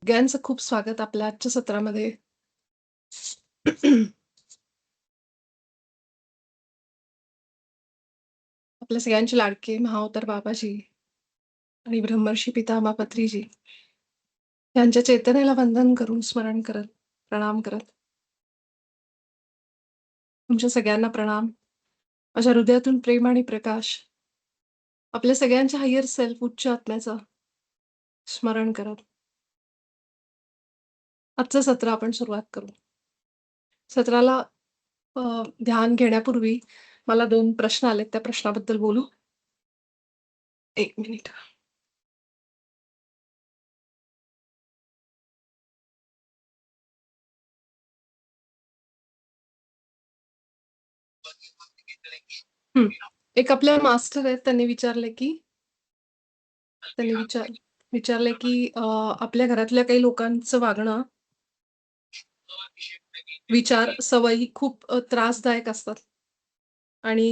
सगळ्यांचं खूप स्वागत आपल्या आजच्या सत्रामध्ये. आपल्या सगळ्यांचे लाडके महाअवतार बाबाजी आणि ब्रह्मर्षी पितामह पत्रीजी यांच्या चैतन्याला वंदन करून, स्मरण करत, प्रणाम करत, तुमच्या सगळ्यांना प्रणाम. माझ्या हृदयातून प्रेम आणि प्रकाश आपल्या सगळ्यांच्या हायर सेल्फ, उच्च आत्म्याचं स्मरण करत, आजचं सत्र आपण सुरुवात करू. सत्राला अ, ध्यान घेण्यापूर्वी मला 2 प्रश्न आलेत. त्या प्रश्नाबद्दल बोलू? 1 मिनिट. हं. एक आपल्या मास्टर आहेत. त्यांनी विचारलंय की आपल्या घरातल्या काही लोकांचं वागणं, विचार, सवयी खूप त्रासदायक असतात आणि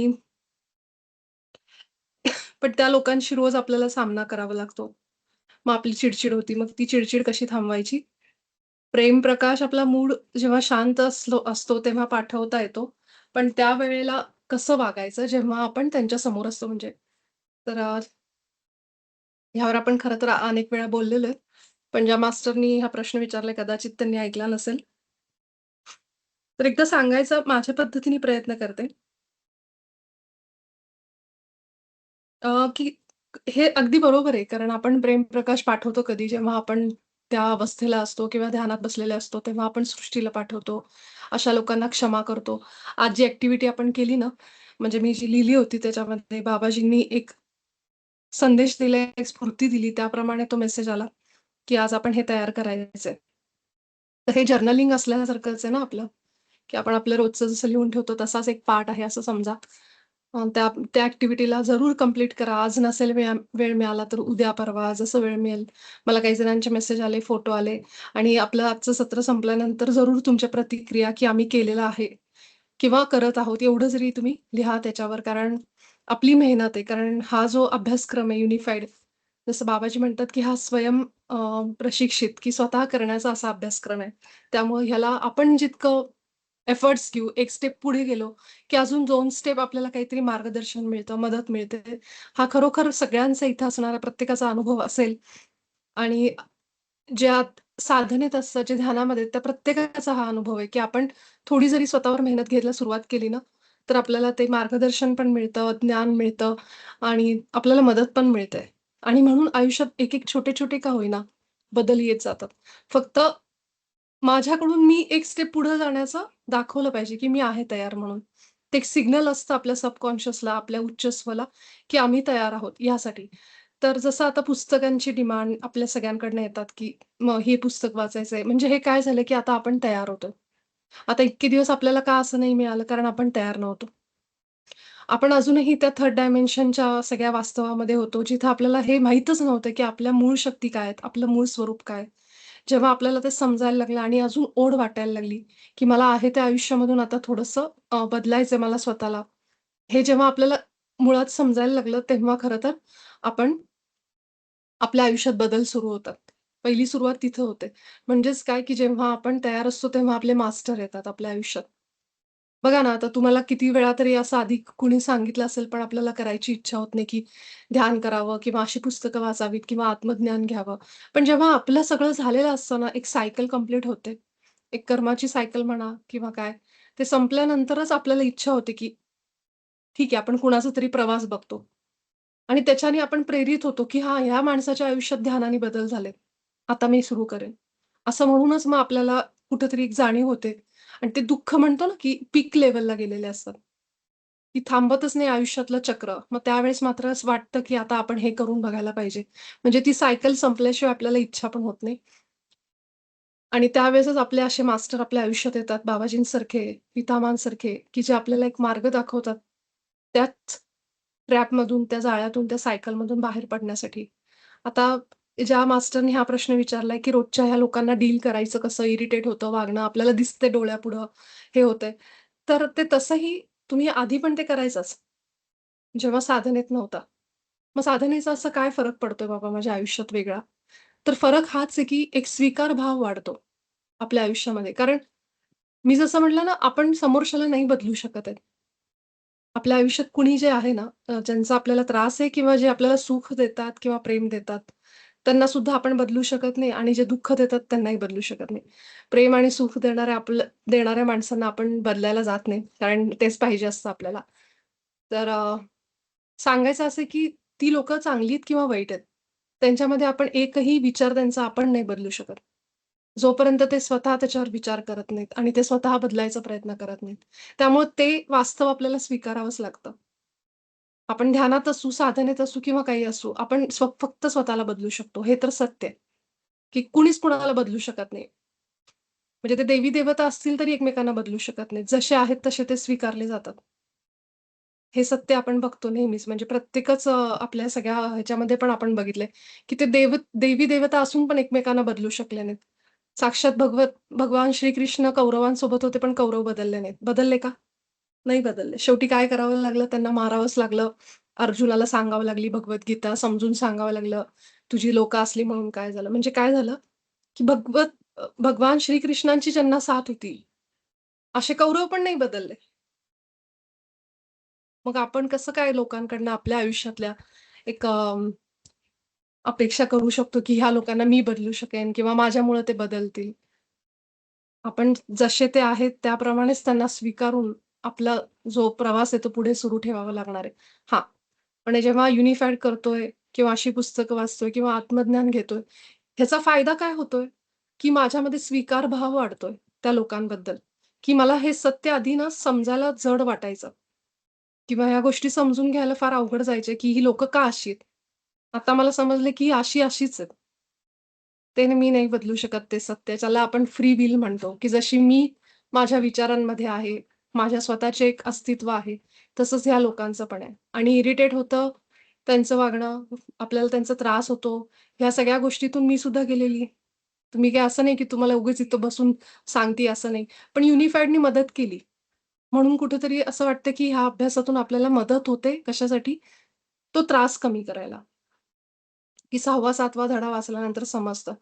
पण त्या लोकांशी रोज आपल्याला सामना करावा लागतो. मग आपली चिड होती. मग ती चिड कशी थांबवायची? प्रेमप्रकाश आपला मूड जेव्हा शांत असतो तेव्हा पाठवता येतो. पण त्यावेळेला कसं वागायचं जेव्हा आपण त्यांच्या समोर असतो म्हणजे? तर ह्यावर आपण खरं तर अनेक वेळा बोललेलो आहे. पण ज्या मास्टरनी हा प्रश्न विचारलाय कदाचित त्यांनी ऐकला नसेल. तर एकदा सांगायचा माझ्या पद्धतीने प्रयत्न करते. की हे अगदी बरोबर आहे. कारण आपण प्रेमप्रकाश पाठवतो कधी? जेव्हा आपण त्या अवस्थेला असतो किंवा ध्यानात बसलेले असतो, तेव्हा आपण सृष्टीला पाठवतो. अशा लोकांना क्षमा करतो. आज जी ॲक्टिव्हिटी आपण केली ना, म्हणजे मी जी लिहिली होती त्याच्यामध्ये बाबाजींनी एक संदेश दिलाय, एक स्फूर्ती दिली. त्याप्रमाणे तो मेसेज आला, की आज आपण हे तयार करायचंय. तर हे जर्नलिंग असल्यासारखंच आहे ना आपलं. की आपण आपलं रोजचं जसं लिहून ठेवतो तसाच एक पार्ट आहे असं समजा. त्या त्या ॲक्टिव्हिटीला जरूर कंप्लीट करा. आज नसेल वेळ मिळाला तर उद्या, परवा जसं वेळ मिळेल. मला काही जणांचे मेसेज आले, फोटो आले आणि आपलं आजचं सत्र संपल्यानंतर जरूर तुमच्या प्रतिक्रिया, की आम्ही केलेलं आहे किंवा करत आहोत एवढं जरी तुम्ही लिहा त्याच्यावर. कारण आपली मेहनत आहे. कारण हा जो अभ्यासक्रम आहे युनिफाईड, जसं बाबाजी म्हणतात, की हा स्वयं प्रशिक्षित, की स्वतः करण्याचा असा अभ्यासक्रम आहे. त्यामुळे ह्याला आपण जितकं एफर्ट्स घेऊ, एक स्टेप पुढे गेलो, की अजून 2 स्टेप आपल्याला काहीतरी मार्गदर्शन मिळतं, मदत मिळते. हा खरोखर सगळ्यांचा इथं असणारा प्रत्येकाचा अनुभव असेल आणि ज्या साधनेत असतात, जे ध्यानामध्ये आहेत, त्या प्रत्येकाचा हा अनुभव आहे, की आपण थोडी जरी स्वतःवर मेहनत घ्यायला सुरुवात केली ना, तर आपल्याला ते मार्गदर्शन पण मिळतं, ज्ञान मिळतं आणि आपल्याला मदत पण मिळते. आणि म्हणून आयुष्यात एक-एक छोटे-छोटे का होईना, बदल येत जातात. फक्त माझ्याकडून मी एक स्टेप पुढे जाण्याचं दाखवलं पाहिजे, की मी आहे तयार म्हणून. ते एक सिग्नल असतं आपल्या सबकॉन्शियसला, आपल्या उच्चस्वला, की आम्ही तयार आहोत यासाठी. तर जसं आता पुस्तकांची डिमांड आपल्या सगळ्यांकडनं येतात, की मग हे पुस्तक वाचायचंय. म्हणजे हे काय झालं, की आता आपण तयार होतोय. आता इतके दिवस आपल्याला का असं नाही मिळालं? कारण आपण तयार नव्हतो. आपण अजूनही त्या थर्ड डायमेन्शनच्या सगळ्या वास्तवामध्ये होतो, जिथं आपल्याला हे माहीतच नव्हतं, की आपल्या मूळ शक्ती काय आहेत? आपलं मूळ स्वरूप काय आहे? जेव्हा आपल्याला ते समजायला लागलं आणि अजून ओढ वाटायला लागली, की मला आहे त्या आयुष्यामधून आता थोडंसं बदलायचंय मला स्वतःला. हे जेव्हा आपल्याला मुळात समजायला लागलं, तेव्हा खरं तर आपण आपल्या आयुष्यात बदल सुरू होतात. पहिली सुरुवात तिथं होते. म्हणजेच काय, की जेव्हा आपण तयार असतो, तेव्हा आपले मास्टर येतात आपल्या आयुष्यात. बघा ना, आता तुम्हाला किती वेळा तरी असं आधी कुणी सांगितलं असेल, पण आपल्याला करायची इच्छा होत नाही, की ध्यान करावं किंवा अशी पुस्तकं वाचावीत किंवा आत्मज्ञान घ्यावं. पण जेव्हा आपलं सगळं झालेलं असतं ना, एक सायकल कंप्लीट होते. एक कर्माची सायकल म्हणा किंवा काय, ते संपल्यानंतरच आपल्याला इच्छा होते, की ठीक आहे, आपण कुणाचा तरी प्रवास बघतो आणि त्याच्याने आपण प्रेरित होतो, की हां, ह्या माणसाच्या आयुष्यात ध्यानाने बदल झालेत. आता मी सुरू करेन. असं म्हणूनच मग आपल्याला कुठेतरी एक जाणीव होते आणि ते दुःख म्हणतो ना, की पीक लेव्हलला गेलेले असतात. ती थांबतच नाही आयुष्यातलं चक्र. मग त्यावेळेस मात्र असं वाटतं, की आता आपण हे करून बघायला पाहिजे. म्हणजे ती सायकल संपल्याशिवाय आपल्याला इच्छा पण होत नाही. आणि त्यावेळेसच आपले असे मास्टर आपल्या आयुष्यात येतात, बाबाजींसारखे, पितामहांसारखे, की जे आपल्याला एक मार्ग दाखवतात. त्याच ट्रॅपमधून, त्या जाळ्यातून, त्या सायकलमधून बाहेर पडण्यासाठी. आता ज्या मास्टरनी हा प्रश्न विचारलाय, की रोजच्या ह्या लोकांना डील करायचं कसं? इरिटेट होतं वागणं, आपल्याला दिसतंय डोळ्यापुढं, हे होतंय. तर ते तसंही तुम्ही आधी पण ते करायचंच, जेव्हा साधनेत नव्हता. मग साधनेचा असा काय फरक पडतोय बाबा माझ्या आयुष्यात वेगळा? तर फरक हाच आहे, की एक स्वीकार भाव वाढतो आपल्या आयुष्यामध्ये. कारण मी जसं म्हटलं ना, आपण समोरच्याला नाही बदलू शकत आहे. आपल्या आयुष्यात कुणी जे आहे ना, ज्यांचा आपल्याला त्रास आहे किंवा जे आपल्याला सुख देतात किंवा प्रेम देतात, त्यांना सुद्धा आपण बदलू शकत नाही आणि जे दुःख देतात त्यांनाही बदलू शकत नाही. प्रेम आणि सुख देणाऱ्या माणसांना आपण बदलायला जात नाही, कारण तेच पाहिजे असतं आपल्याला. तर सांगायचं असं की ती लोकं चांगली आहेत किंवा वाईट आहेत. त्यांच्यामध्ये आपण एकही विचार त्यांचा आपण नाही बदलू शकत. जोपर्यंत ते स्वतः त्याच्यावर विचार करत नाहीत आणि ते स्वतः बदलायचा प्रयत्न करत नाहीत. त्यामुळे ते वास्तव आपल्याला स्वीकारावंच लागतं. आपण ध्यानात असू, साधनेत असू किंवा काही असू, आपण फक्त स्वतःला बदलू शकतो. हे तर सत्य आहे, की कुणीच कुणाला बदलू शकत नाही. म्हणजे ते देवी-देवता असतील तरी एकमेकांना बदलू शकत नाहीत. जसे आहेत तसे ते स्वीकारले जातात. हे सत्य आपण बघतो नेहमीच. म्हणजे प्रत्येकच आपल्या सगळ्या ह्याच्यामध्ये पण आपण बघितलंय, की ते देवी-देवता असून पण एकमेकांना बदलू शकले नाहीत. साक्षात भगवान श्रीकृष्ण कौरवांसोबत होते, पण कौरव बदलले नाहीत. बदलले का? नाही बदलले. शेवटी काय करावं लागलं? त्यांना मारावंच लागलं. अर्जुनाला सांगावं लागली भगवद्गीता, समजून सांगावं लागलं, तुझी लोकं असली म्हणून काय झालं? म्हणजे काय झालं, की भगवान श्रीकृष्णांची ज्यांना साथ होती, असे कौरव पण नाही बदलले. मग आपण कसं काय लोकांकडनं आपल्या आयुष्यातल्या एक अपेक्षा करू शकतो, की ह्या लोकांना मी बदलू शकेन किंवा माझ्यामुळे ते बदलतील. आपण जसे ते आहेत त्याप्रमाणेच त्यांना स्वीकारून आपला जो प्रवास आहे तो पुढे सुरू ठेवावा लागणार आहे. हां, पण जेव्हा युनिफाईड करतोय किंवा अशी पुस्तकं वाचतोय किंवा आत्मज्ञान घेतोय, ह्याचा फायदा काय होतोय, की माझ्यामध्ये स्वीकार भाव वाढतोय त्या लोकांबद्दल, की मला हे सत्य आधी ना समजायला जड वाटायचं किंवा ह्या गोष्टी समजून घ्यायला फार अवघड जायचे, की ही लोकं का अशी आहेत? आता मला समजलं, की ही अशीच आहेत. ते मी नाही बदलू शकत ते सत्य. ज्याला आपण फ्री विल म्हणतो, की जशी मी माझ्या विचारांमध्ये आहे, माझ्या स्वतःचे एक अस्तित्व आहे, तसंच ह्या लोकांचं पण आहे. आणि इरिटेट होतं त्यांचं वागणं, आपल्याला त्यांचा त्रास होतो. ह्या सगळ्या गोष्टीतून मी सुद्धा गेलेली आहे. तुम्ही काय असं नाही, की तुम्हाला उगीच इथं बसून सांगते असं नाही. पण युनिफाईडनी मदत केली. म्हणून कुठेतरी असं वाटतं, की ह्या अभ्यासातून आपल्याला मदत होते. कशासाठी? तो त्रास कमी करायला. की 6वा-7वा धडा वाचल्यानंतर समजतं.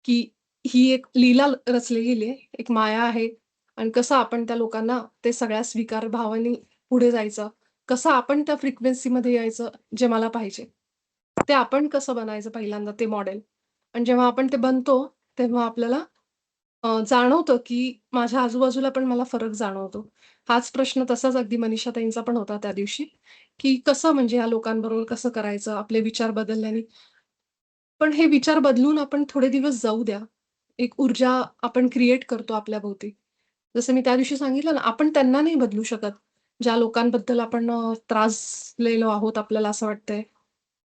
की ही एक लीला रचली गेली आहे, एक माया आहे आणि कसं आपण त्या लोकांना ते सगळ्या स्वीकार भावाने पुढे जायचं, कसं आपण त्या फ्रिक्वेन्सीमध्ये यायचं जे मला पाहिजे. ते आपण कसं बनायचं पहिल्यांदा ते मॉडेल आणि जेव्हा आपण ते बनतो, तेव्हा आपल्याला जाणवतं की माझ्या आजूबाजूला पण मला फरक जाणवतो. हाच प्रश्न तसाच अगदी मनीषाताईंचा पण होता त्या दिवशी, की कसं म्हणजे ह्या लोकांबरोबर कसं करायचं, आपले विचार बदलल्याने पण हे विचार बदलून आपण थोडे दिवस जाऊ द्या. एक ऊर्जा आपण क्रिएट करतो आपल्याभोवती. जसं मी त्या दिवशी सांगितलं ना, आपण त्यांना नाही बदलू शकत. ज्या लोकांबद्दल आपण त्रासलेलो आहोत, आपल्याला असं वाटतंय,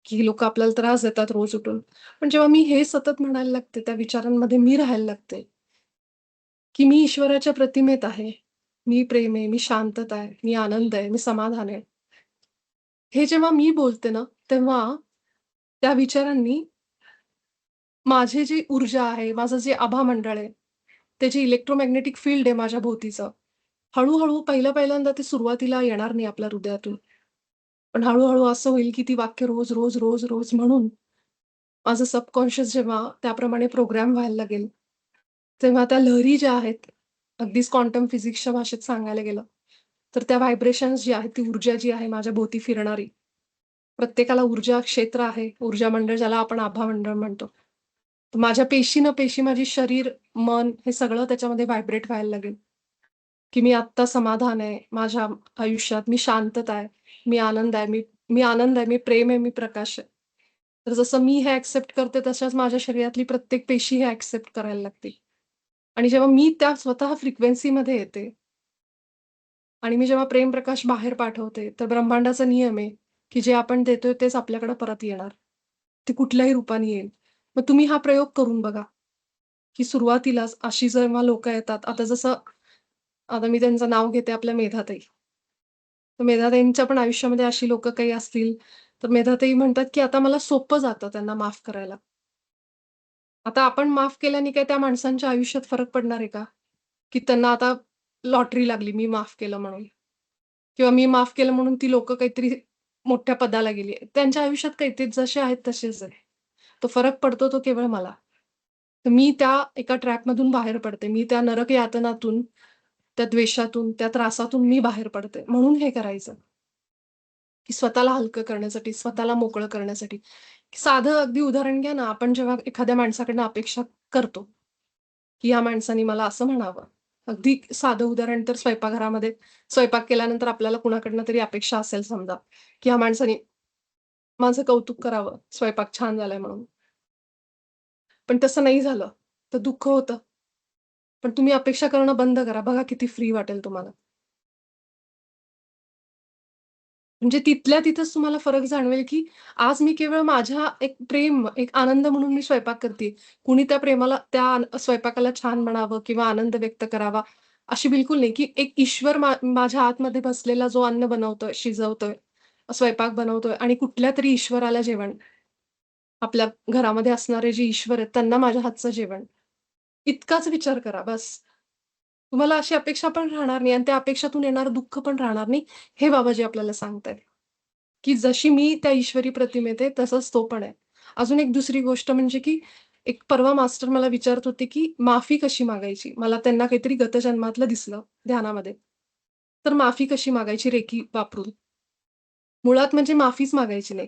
की ही लोकं आपल्याला त्रास देतात रोज उठून. पण जेव्हा मी हे सतत म्हणायला लागते, त्या विचारांमध्ये मी राहायला लागते, की मी ईश्वराच्या प्रतिमेत आहे. मी प्रेम आहे, मी शांतता आहे, मी आनंद आहे, मी समाधान आहे. हे जेव्हा मी बोलते ना, तेव्हा त्या विचारांनी माझी जी ऊर्जा आहे, माझं जे आभा मंडळ आहे, त्याची इलेक्ट्रोमॅग्नेटिक फील्ड आहे माझ्या भोवतीचं. हळू-हळू पहिल्यांदा ते सुरुवातीला येणार नाही आपल्या हृदयातून. पण हळू-हळू असं होईल, की ती वाक्य रोज, रोज, रोज, रोज म्हणून माझं सबकॉन्शियस जेव्हा त्याप्रमाणे प्रोग्राम व्हायला लागेल, तेव्हा त्या लहरी ज्या आहेत, अगदीच क्वांटम फिजिक्सच्या भाषेत सांगायला गेलं, तर त्या व्हायब्रेशन्स जी आहेत, ती ऊर्जा जी आहे माझ्या भोवती फिरणारी. प्रत्येकाला ऊर्जा क्षेत्र आहे, ऊर्जा मंडळ ज्याला आपण आभा मंडळ म्हणतो. तर माझ्या पेशी माझी शरीर, मन हे सगळं त्याच्यामध्ये व्हायब्रेट व्हायला लागेल, की मी आत्ता समाधान आहे माझ्या आयुष्यात, मी शांतता आहे, मी आनंद आहे, मी आनंद आहे, मी प्रेम आहे, मी प्रकाश आहे. तर जसं मी हे एक्सेप्ट करते, तशाच माझ्या शरीरातली प्रत्येक पेशी हे एक्सेप्ट करायला लागते. आणि जेव्हा मी त्या स्वतः फ्रिक्वेन्सीमध्ये येते आणि मी जेव्हा प्रेम प्रकाश बाहेर पाठवते, तर ब्रह्मांडाचा नियम आहे, की जे आपण देतोय तेच आपल्याकडे परत येणार. ते कुठल्याही रूपाने येईल. मग तुम्ही हा प्रयोग करून बघा, की सुरुवातीलाच अशी जेव्हा लोकं येतात, आता मी त्यांचं नाव घेते आपल्या मेधाताई. तर मेधाताईंच्या पण आयुष्यामध्ये अशी लोकं काही असतील, तर मेधाताई म्हणतात, की आता मला सोपं जातं त्यांना माफ करायला. आता आपण माफ केल्याने काय त्या माणसांच्या आयुष्यात फरक पडणार आहे का? की त्यांना आता लॉटरी लागली, मी माफ केलं म्हणून किंवा मी माफ केलं म्हणून ती लोकं काहीतरी मोठ्या पदाला गेली. त्यांच्या आयुष्यात काय ते जसे आहेत तसेच आहे. तो फरक पडतो तो केवळ मला. तर मी त्या एका ट्रॅपमधून बाहेर पडते. मी त्या नरक यातनातून, त्या द्वेषातून, त्या त्रासातून मी बाहेर पडते. म्हणून हे करायचं, की स्वतःला हलकं करण्यासाठी, स्वतःला मोकळं करण्यासाठी. साधं अगदी उदाहरण घ्या ना, आपण जेव्हा एखाद्या माणसाकडनं अपेक्षा करतो, की या माणसाने मला असं म्हणावं. अगदी साधं उदाहरण तर स्वयंपाकघरामध्ये स्वयंपाक केल्यानंतर आपल्याला कुणाकडनं तरी अपेक्षा असेल समजा, की या माणसाने माझं कौतुक करावं, स्वयंपाक छान झालाय म्हणून. पण तसं नाही झालं, तर दुःख होतं. पण तुम्ही अपेक्षा करणं बंद करा. बघा किती फ्री वाटेल तुम्हाला. म्हणजे तिथल्या तिथेच तुम्हाला फरक जाणवेल, की आज मी केवळ माझ्या एक प्रेम, एक आनंद म्हणून मी स्वयंपाक करते. कुणी त्या प्रेमाला त्या स्वयंपाकाला छान म्हणावं किंवा आनंद व्यक्त करावा, अशी बिलकुल नाही, की एक ईश्वर माझ्या आतमध्ये बसलेला जो अन्न बनवतोय, शिजवतोय, स्वयंपाक बनवतोय आणि कुठल्यातरी ईश्वराला जेवण, आपल्या घरामध्ये असणारे जे ईश्वर आहेत, त्यांना माझ्या हातचं जेवण. इतकाच विचार करा बस. तुम्हाला अशी अपेक्षा पण राहणार नाही आणि त्या अपेक्षातून येणारं दुःख पण राहणार नाही, हे बाबाजी आपल्याला सांगतायत. की जशी मी त्या ईश्वरी प्रतिमेत आहे, तसंच तो पण आहे. अजून एक दुसरी गोष्ट म्हणजे की एक परवा मास्टर मला विचारत होते, की माफी कशी मागायची? मला त्यांना काहीतरी गतजन्मातलं दिसलं ध्यानामध्ये. तर माफी कशी मागायची रेकी वापरून? मुळात म्हणजे माफीच मागायची नाही.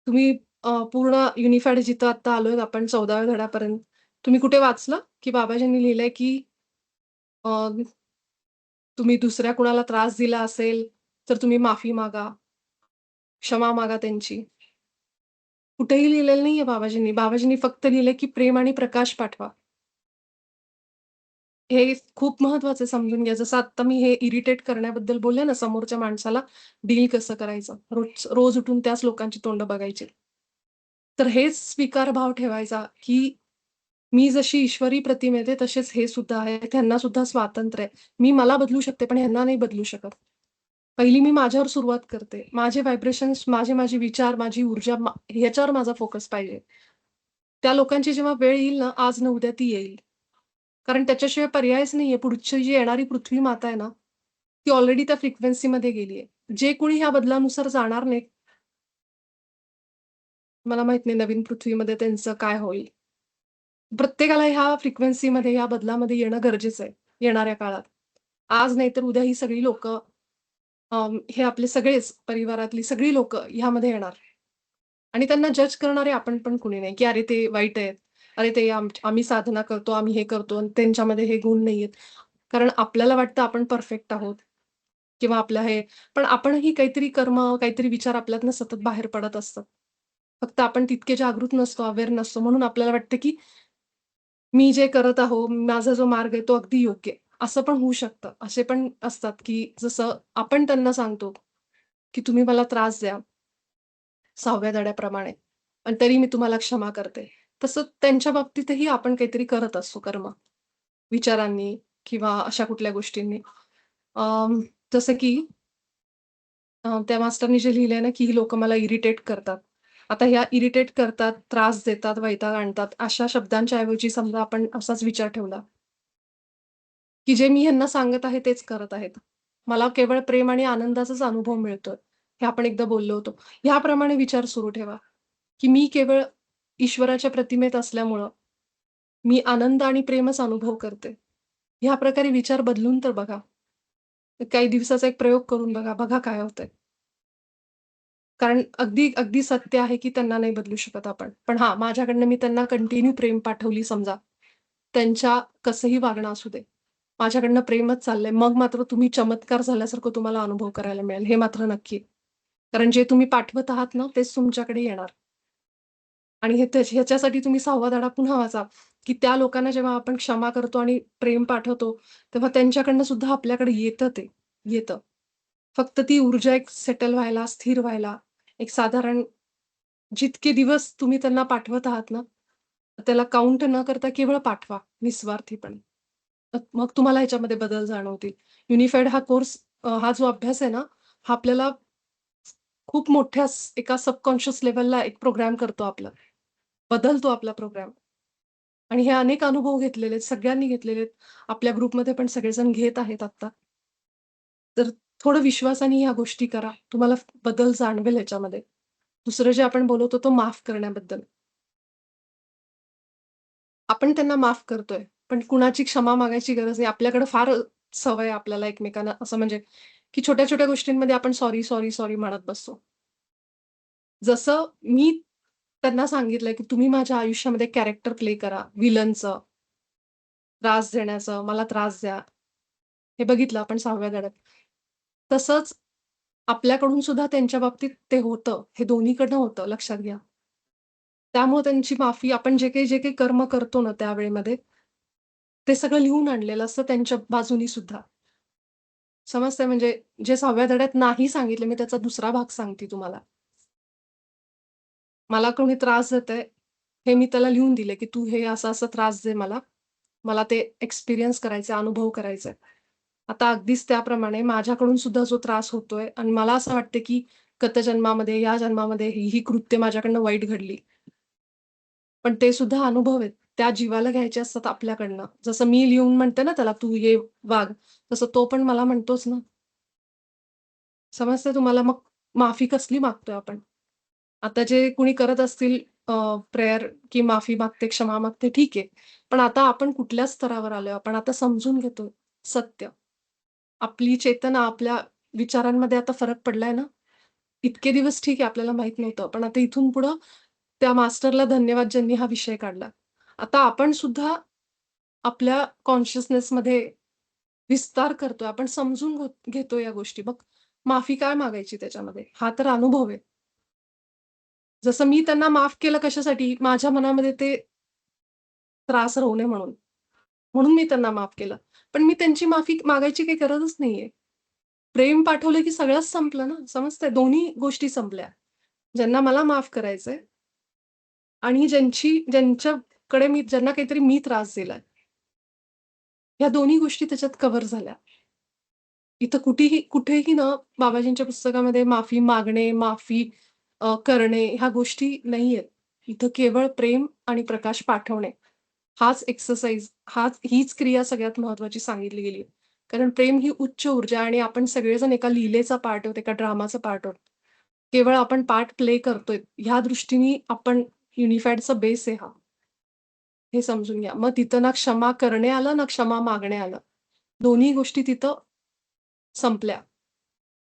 तुम्ही पूर्ण युनिफाईड जिथं आत्ता आलोय आपण 14व्या धड्यापर्यंत. तुम्ही कुठे वाचलं, की बाबाजींनी लिहिलंय, की अ, तुम्ही दुसऱ्या कुणाला त्रास दिला असेल, तर तुम्ही माफी मागा, क्षमा मागा त्यांची. कुठेही लिहिलेलं नाहीये बाबाजींनी. बाबाजींनी फक्त लिहिलंय, की प्रेम आणि प्रकाश पाठवा. हे खूप महत्वाचं आहे समजून घ्या. जसं आत्ता मी हे इरिटेट करण्याबद्दल बोलले ना, समोरच्या माणसाला डील कसं करायचं. रोज रोज उठून त्याच लोकांची तोंड बघायची. तर हेच स्वीकारभाव ठेवायचा, की मी जशी ईश्वरी प्रतिमेत आहे, तसेच हे सुद्धा आहे. त्यांना सुद्धा स्वातंत्र्य आहे. मी मला बदलू शकते, पण ह्यांना नाही बदलू शकत. पहिली मी माझ्यावर सुरुवात करते. माझे व्हायब्रेशन्स, माझे विचार, माझी ऊर्जा ह्याच्यावर माझा फोकस पाहिजे. त्या लोकांची जेव्हा वेळ येईल ना, आज ना उद्या ती येईल. कारण त्याच्याशिवाय पर्यायच नाहीये. पुढची जी येणारी पृथ्वी माता आहे ना, ती ऑलरेडी त्या फ्रिक्वेन्सीमध्ये गेली आहे. जे कोणी ह्या बदलानुसार जाणार नाहीत, मला माहीत नाही नवीन पृथ्वीमध्ये त्यांचं काय होईल. प्रत्येकाला ह्या फ्रिक्वेन्सीमध्ये, ह्या बदलामध्ये येणं गरजेचं आहे, येणाऱ्या काळात. आज नाही तर उद्या ही सगळी लोकं, हे आपले सगळेच परिवारातली सगळी लोकं ह्यामध्ये येणार. आणि त्यांना जज करणारे आपण पण कुणी नाही, की "अरे, ते वाईट आहेत. अरे, ते आम्ही साधना करतो, आम्ही हे करतो आणि त्यांच्यामध्ये हे गुण नाहीयेत." कारण आपल्याला वाटतं आपण परफेक्ट आहोत किंवा आपलं हे, पण आपणही काहीतरी कर्म, काहीतरी विचार आपल्यातनं सतत बाहेर पडत असतात. फक्त आपण तितके जागृत नसतो, अवेअर नसतो. म्हणून आपल्याला वाटतं, की मी जे करत आहो, माझा जो मार्ग आहे तो अगदी योग्य आहे. असं पण होऊ शकतं. असे पण असतात, की जसं आपण त्यांना सांगतो, की तुम्ही मला त्रास द्या 6व्या धड्याप्रमाणे आणि तरी मी तुम्हाला क्षमा करते. तसं त्यांच्या बाबतीतही आपण काहीतरी करत असतो कर्म, विचारांनी किंवा अशा कुठल्या गोष्टींनी. अं, जसं की त्या मास्टरनी जे लिहिलंय ना, की ही लोकं मला इरिटेट करतात. आता ह्या इरिटेट करतात, त्रास देतात, वैताग आणतात, अशा शब्दांच्या ऐवजी समजा आपण असाच विचार ठेवला, की जे मी ह्यांना सांगत आहे तेच करत आहेत. मला केवळ प्रेम आणि आनंदाचाच अनुभव मिळतोय. हे आपण एकदा बोललो होतो. ह्याप्रमाणे विचार सुरू ठेवा, की मी केवळ ईश्वराच्या प्रतिमेत असल्यामुळं मी आनंद आणि प्रेमच अनुभव करते. ह्या प्रकारे विचार बदलून तर बघा. काही दिवसाचा एक प्रयोग करून बघा. बघा काय होतंय. कारण अगदी, अगदी सत्य आहे, की त्यांना नाही बदलू शकत आपण. पण हां, माझ्याकडनं मी त्यांना कंटिन्यू प्रेम पाठवली समजा. त्यांच्या कसंही वागणं असू दे. माझ्याकडनं प्रेमच चाललंय. मग मात्र तुम्ही चमत्कार झाल्यासारखं तुम्हाला अनुभव करायला मिळेल. हे मात्र नक्की. कारण जे तुम्ही पाठवत आहात ना, तेच तुमच्याकडे येणार. आणि हे ह्याच्यासाठी तुम्ही 6वा धडा पुन्हा वाचा, की त्या लोकांना जेव्हा आपण क्षमा करतो आणि प्रेम पाठवतो, तेव्हा त्यांच्याकडनं सुद्धा आपल्याकडे येतं ते, येतं. फक्त ती ऊर्जा एक सेटल व्हायला, स्थिर व्हायला, एक साधारण जितके दिवस तुम्ही त्यांना पाठवत आहात ना, त्याला काउंट न करता केवळ पाठवा निस्वार्थीपणे. मग तुम्हाला ह्याच्यामध्ये बदल जाणवतील. युनिफाईड हा कोर्स, हा जो अभ्यास आहे ना, हा आपल्याला खूप मोठ्या एका सबकॉन्शियस लेव्हलला एक प्रोग्राम करतो आपलं. बदलतो आपला प्रोग्राम. आणि हे अनेक अनुभव घेतलेले आहेत, सगळ्यांनी घेतलेले आहेत. आपल्या ग्रुपमध्ये पण सगळेजण घेत आहेत आत्ता. तर थोडं विश्वासाने ह्या गोष्टी करा. तुम्हाला बदल जाणवेल ह्याच्यामध्ये. दुसरं जे आपण बोलवतो तो माफ करण्याबद्दल. आपण त्यांना माफ करतोय, पण कुणाची क्षमा मागायची गरज नाही. आपल्याकडे फार सवय आहे आपल्याला एकमेकांना असं म्हणजे, की छोट्या-छोट्या गोष्टींमध्ये आपण सॉरी, सॉरी, सॉरी म्हणत बसतो. जसं मी त्यांना सांगितलंय, की तुम्ही माझ्या आयुष्यामध्ये कॅरेक्टर प्ले करा विलनचं, त्रास देण्याचं, मला त्रास द्या. हे बघितलं आपण 6व्या धड्यात. तसंच आपल्याकडून सुद्धा त्यांच्या बाबतीत ते होतं. हे दोन्हीकडनं होतं लक्षात घ्या. त्यामुळे त्यांची माफी आपण जे काही कर्म करतो ना त्यावेळेमध्ये, ते सगळं लिहून आणलेलं असतं त्यांच्या बाजूनी सुद्धा. समजतंय म्हणजे जे 6व्या धड्यात नाही सांगितलं मी त्याचा दुसरा भाग सांगते तुम्हाला. मला कोणी त्रास देतंय, हे मी त्याला लिहून दिले, की "तू हे असा-असा त्रास दे मला. मला ते एक्सपिरियन्स करायचा अनुभव करायचा आहे." आता अगदीच त्याप्रमाणे माझ्याकडून सुद्धा जो त्रास होतोय आणि मला असं वाटतं, की गत जन्मामध्ये, या जन्मामध्ये ही कृत्य माझ्याकडनं वाईट घडली. पण ते सुद्धा अनुभव आहेत. त्या जीवाला घ्यायचे असतात आपल्याकडनं. जसं मी लिहून म्हणते ना त्याला, "तू ये वाग." तसं तो पण मला म्हणतोच ना. समजतंय तुम्हाला? मग माफी कसली मागतोय आपण? आता जे कुणी करत असतील प्रेयर की माफी मागते, क्षमा मागते, ठीक आहे. पण आता आपण कुठल्या स्तरावर आलोय? आपण आता समजून घेतोय सत्य. आपली चेतना, आपल्या विचारांमध्ये आता फरक पडलाय ना. इतके दिवस ठीक आहे आपल्याला माहीत नव्हतं. पण आता इथून पुढं त्या मास्टरला धन्यवाद ज्यांनी हा विषय काढला. आता आपण सुद्धा आपल्या कॉन्शियसनेसमध्ये विस्तार करतोय. आपण समजून घेतोय या गोष्टी. मग माफी काय मागायची त्याच्यामध्ये? हा तर अनुभव आहे. जसं मी त्यांना माफ केलं कशासाठी? माझ्या मनामध्ये ते त्रास राहू नये म्हणून. म्हणून मी त्यांना माफ केलं. पण मी त्यांची माफी मागायची काही गरजच नाहीये. प्रेम पाठवलं की सगळंच संपलं ना. समजतंय? दोन्ही गोष्टी संपल्या. ज्यांना मला माफ करायचंय आणि ज्यांच्याकडे ज्यांना काहीतरी मी त्रास दिलाय. ह्या दोन्ही गोष्टी त्याच्यात कव्हर झाल्या. इथं कुठेही ना बाबाजींच्या पुस्तकामध्ये माफी मागणे, माफी करणे ह्या गोष्टी नाहीयेत. इथं केवळ प्रेम आणि प्रकाश पाठवणे. हाच एक्सरसाइज हीच क्रिया सगळ्यात महत्त्वाची सांगितली गेली आहे. कारण प्रेम ही उच्च ऊर्जा आणि आपण सगळेजण एका लीलेचा पार्ट आहोत, एका ड्रामाचा पार्ट आहोत. केवळ आपण पार्ट प्ले करतोय ह्या दृष्टीने आपण युनिफाईडचा बेस आहे हा. हे समजून घ्या. मग तिथं ना क्षमा करणे आलं, ना क्षमा मागणे आलं. दोन्ही गोष्टी तिथं संपल्या.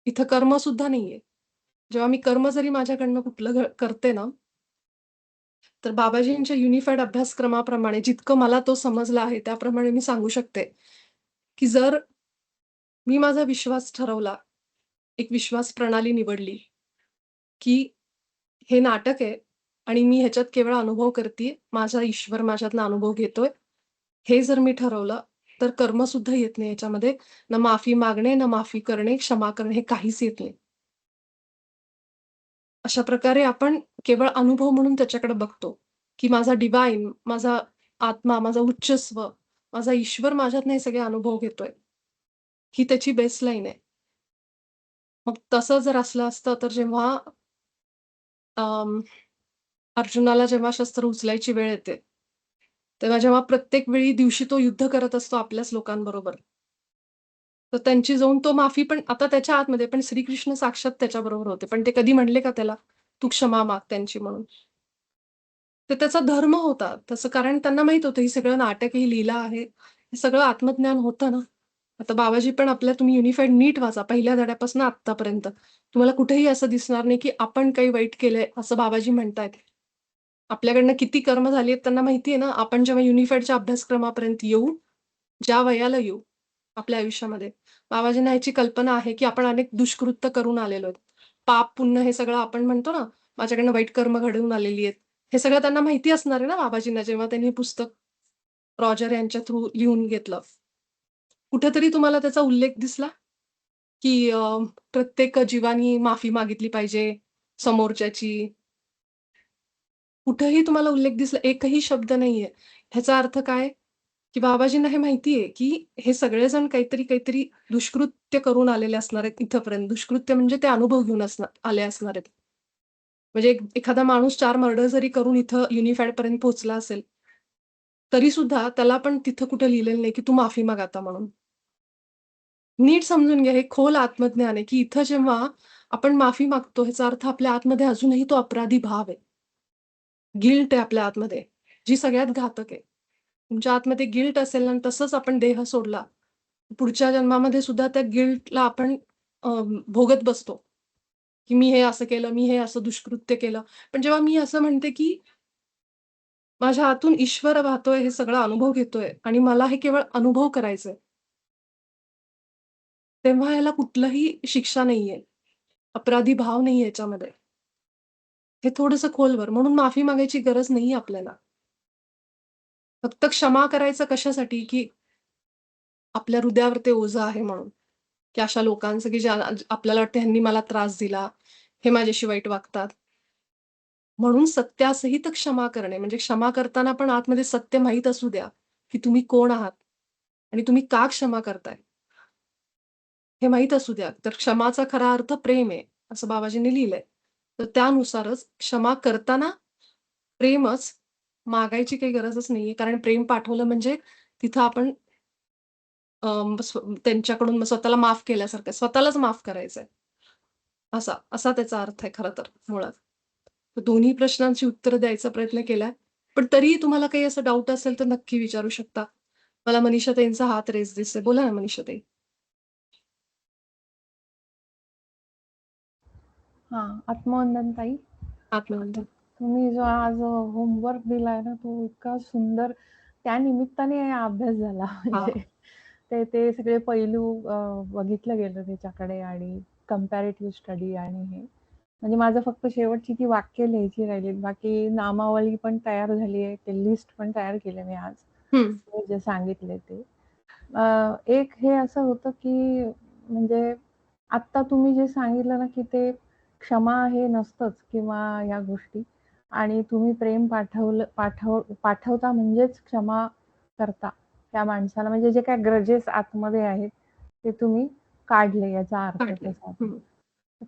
इथं कर्म सुद्धा नाहीये. जेव्हा मी कर्म जरी माझ्याकडनं कुठलं करते ना, तर बाबाजींच्या युनिफाईड अभ्यासक्रमाप्रमाणे जितकं मला तो समजला आहे, त्याप्रमाणे मी सांगू शकते, की जर मी माझा विश्वास ठरवला, एक विश्वास प्रणाली निवडली, की हे नाटक आहे आणि मी ह्याच्यात केवळ अनुभव करतीये. माझा ईश्वर माझ्यातला अनुभव घेतोय. हे जर मी ठरवलं, तर कर्मसुद्धा येत नाही याच्यामध्ये. ना माफी मागणे, ना माफी करणे, क्षमा करणे हे काहीच येत नाही. अशा प्रकारे आपण केवळ अनुभव म्हणून त्याच्याकडे बघतो, की माझा डिव्हाइन, माझा आत्मा, माझा उच्च स्व, माझा ईश्वर माझ्यातनं हे सगळे अनुभव घेतोय. ही त्याची बेसलाईन आहे. मग तसं जर असलं असतं, तर जेव्हा अं, अर्जुनाला जेव्हा शस्त्र उचलायची वेळ येते, तेव्हा जेव्हा प्रत्येक वेळी दिवशी तो युद्ध करत असतो आपल्याच लोकांबरोबर, तर त्यांची जाऊन तो माफी पण आता त्याच्या आतमध्ये पण श्रीकृष्ण साक्षात त्याच्याबरोबर होते. पण ते कधी म्हणले का त्याला, "तू क्षमा माग त्यांची" म्हणून? तर त्याचा धर्म होता. तसं कारण त्यांना माहीत होतं, हे सगळं नाटक, ही लीला आहे. हे सगळं आत्मज्ञान होतं ना. आता बाबाजी पण आपल्या तुम्ही युनिफाईड नीट वाचा पहिल्या धड्यापासून आत्तापर्यंत. तुम्हाला कुठेही असं दिसणार नाही, की आपण काही वाईट केलंय असं बाबाजी म्हणतायत. आपल्याकडनं किती कर्म झाली आहेत त्यांना माहिती आहे ना. आपण जेव्हा युनिफाईडच्या अभ्यासक्रमापर्यंत येऊ, ज्या वयाला येऊ आपल्या आयुष्यामध्ये, बाबाजींना ह्याची कल्पना आहे, की आपण अनेक दुष्कृत्य करून आलेलो आहोत. पाप, पुण्य हे सगळं आपण म्हणतो ना, माझ्याकडनं वाईट कर्म घडवून आलेली आहेत. हे सगळं त्यांना माहिती असणार आहे ना बाबाजींना, जेव्हा त्यांनी पुस्तक रॉजर यांच्या थ्रू लिहून घेतलं. कुठेतरी तुम्हाला त्याचा उल्लेख दिसला? की प्रत्येक जीवानी माफी मागितली पाहिजे समोरच्याची. कुठेही तुम्हाला उल्लेख दिसला एकही शब्द नाहीये. ह्याचा अर्थ काय? की बाबाजींना हे माहिती आहे, की हे सगळेजण काहीतरी दुष्कृत्य करून आलेले असणार आहेत इथपर्यंत. दुष्कृत्य म्हणजे ते अनुभव घेऊन आले असणार आहेत. म्हणजे एखादा माणूस 4 मर्डर जरी करून इथं युनिफाईडपर्यंत पोहोचला असेल, तरी सुद्धा त्याला पण तिथं कुठे लिहिलेलं नाही, की तू माफी माग आता म्हणून. नीट समजून घ्या, हे खोल आत्मज्ञान आहे, की इथं जेव्हा आपण माफी मागतो ह्याचा अर्थ आपल्या आतमध्ये अजूनही तो अपराधी भाव आहे. गिल्ट आहे आपल्या आतमध्ये, जी सगळ्यात घातक आहे. तुमच्या आतमध्ये गिल्ट असेल आणि तसंच आपण देह सोडला, पुढच्या जन्मामध्ये सुद्धा त्या गिल्टला आपण अ, भोगत बसतो, की मी हे असं केलं, मी हे असं दुष्कृत्य केलं. पण जेव्हा मी असं म्हणते, की माझ्या आतून ईश्वर वाहतोय, हे सगळा अनुभव घेतोय आणि मला हे केवळ अनुभव करायचंय, तेव्हा ह्याला कुठलंही शिक्षा नाहीये. अपराधी भाव नाहीये याच्यामध्ये. हे थोडंसं खोलवर म्हणून माफी मागायची गरज नाहीये आपल्याला. फक्त क्षमा करायचं कशासाठी, की आपल्या हृदयावर ते ओझं आहे म्हणून, की अशा लोकांचं, की ज्या आपल्याला वाटतं ह्यांनी मला त्रास दिला, हे माझ्याशी वाईट वागतात. म्हणून सत्यासहित क्षमा करणे, म्हणजे क्षमा करताना पण आतमध्ये सत्य माहीत असू द्या, की तुम्ही कोण आहात आणि तुम्ही का क्षमा करताय, हे माहीत असू द्या. तर क्षमाचा खरा अर्थ प्रेम आहे, असं बाबाजींनी लिहिलंय. तर त्यानुसारच क्षमा करताना प्रेमच, मागायची काही गरजच नाहीये. कारण प्रेम पाठवलं म्हणजे तिथं आपण त्यांच्याकडून स्वतःला माफ केल्यासारखं स्वतःलाच माफ करायचंय. असा असा त्याचा अर्थ आहे खरं तर मुळात. तर दोन्ही प्रश्नांची उत्तरं द्यायचा प्रयत्न केलाय. पण तरीही तुम्हाला काही असं डाऊट असेल तर नक्की विचारू शकता. मला मनीषाताईंचा हात रेज दिसतोय. बोला ना मनीषाताई. हां, आत्मवंदन ताई. आत्मवंदन. तुम्ही जो आज होमवर्क दिलाय ना, तो इतका सुंदर त्या निमित्ताने हा अभ्यास झाला. हां. म्हणजे ते सगळे पैलू बघितलं गेलं त्याच्याकडे आणि कंपॅरेटिव्ह स्टडी आणि हे. म्हणजे माझं फक्त शेवटची ती वाक्य लिहायची राहिलीत. बाकी नामावली पण तयार झाली आहे. ते लिस्ट पण तयार केले मी आज. हं. तुम्ही जे सांगितले ते. एक हे असं होतं, की म्हणजे आत्ता तुम्ही जे सांगितलं ना, की ते क्षमा हे नसतंच किंवा या गोष्टी आणि तुम्ही प्रेम पाठवता म्हणजेच क्षमा करता त्या माणसाला. म्हणजे जे काही ग्रजेस आतमध्ये आहेत, ते तुम्ही काढले याचा अर्थ काढलंय. तसा. हं.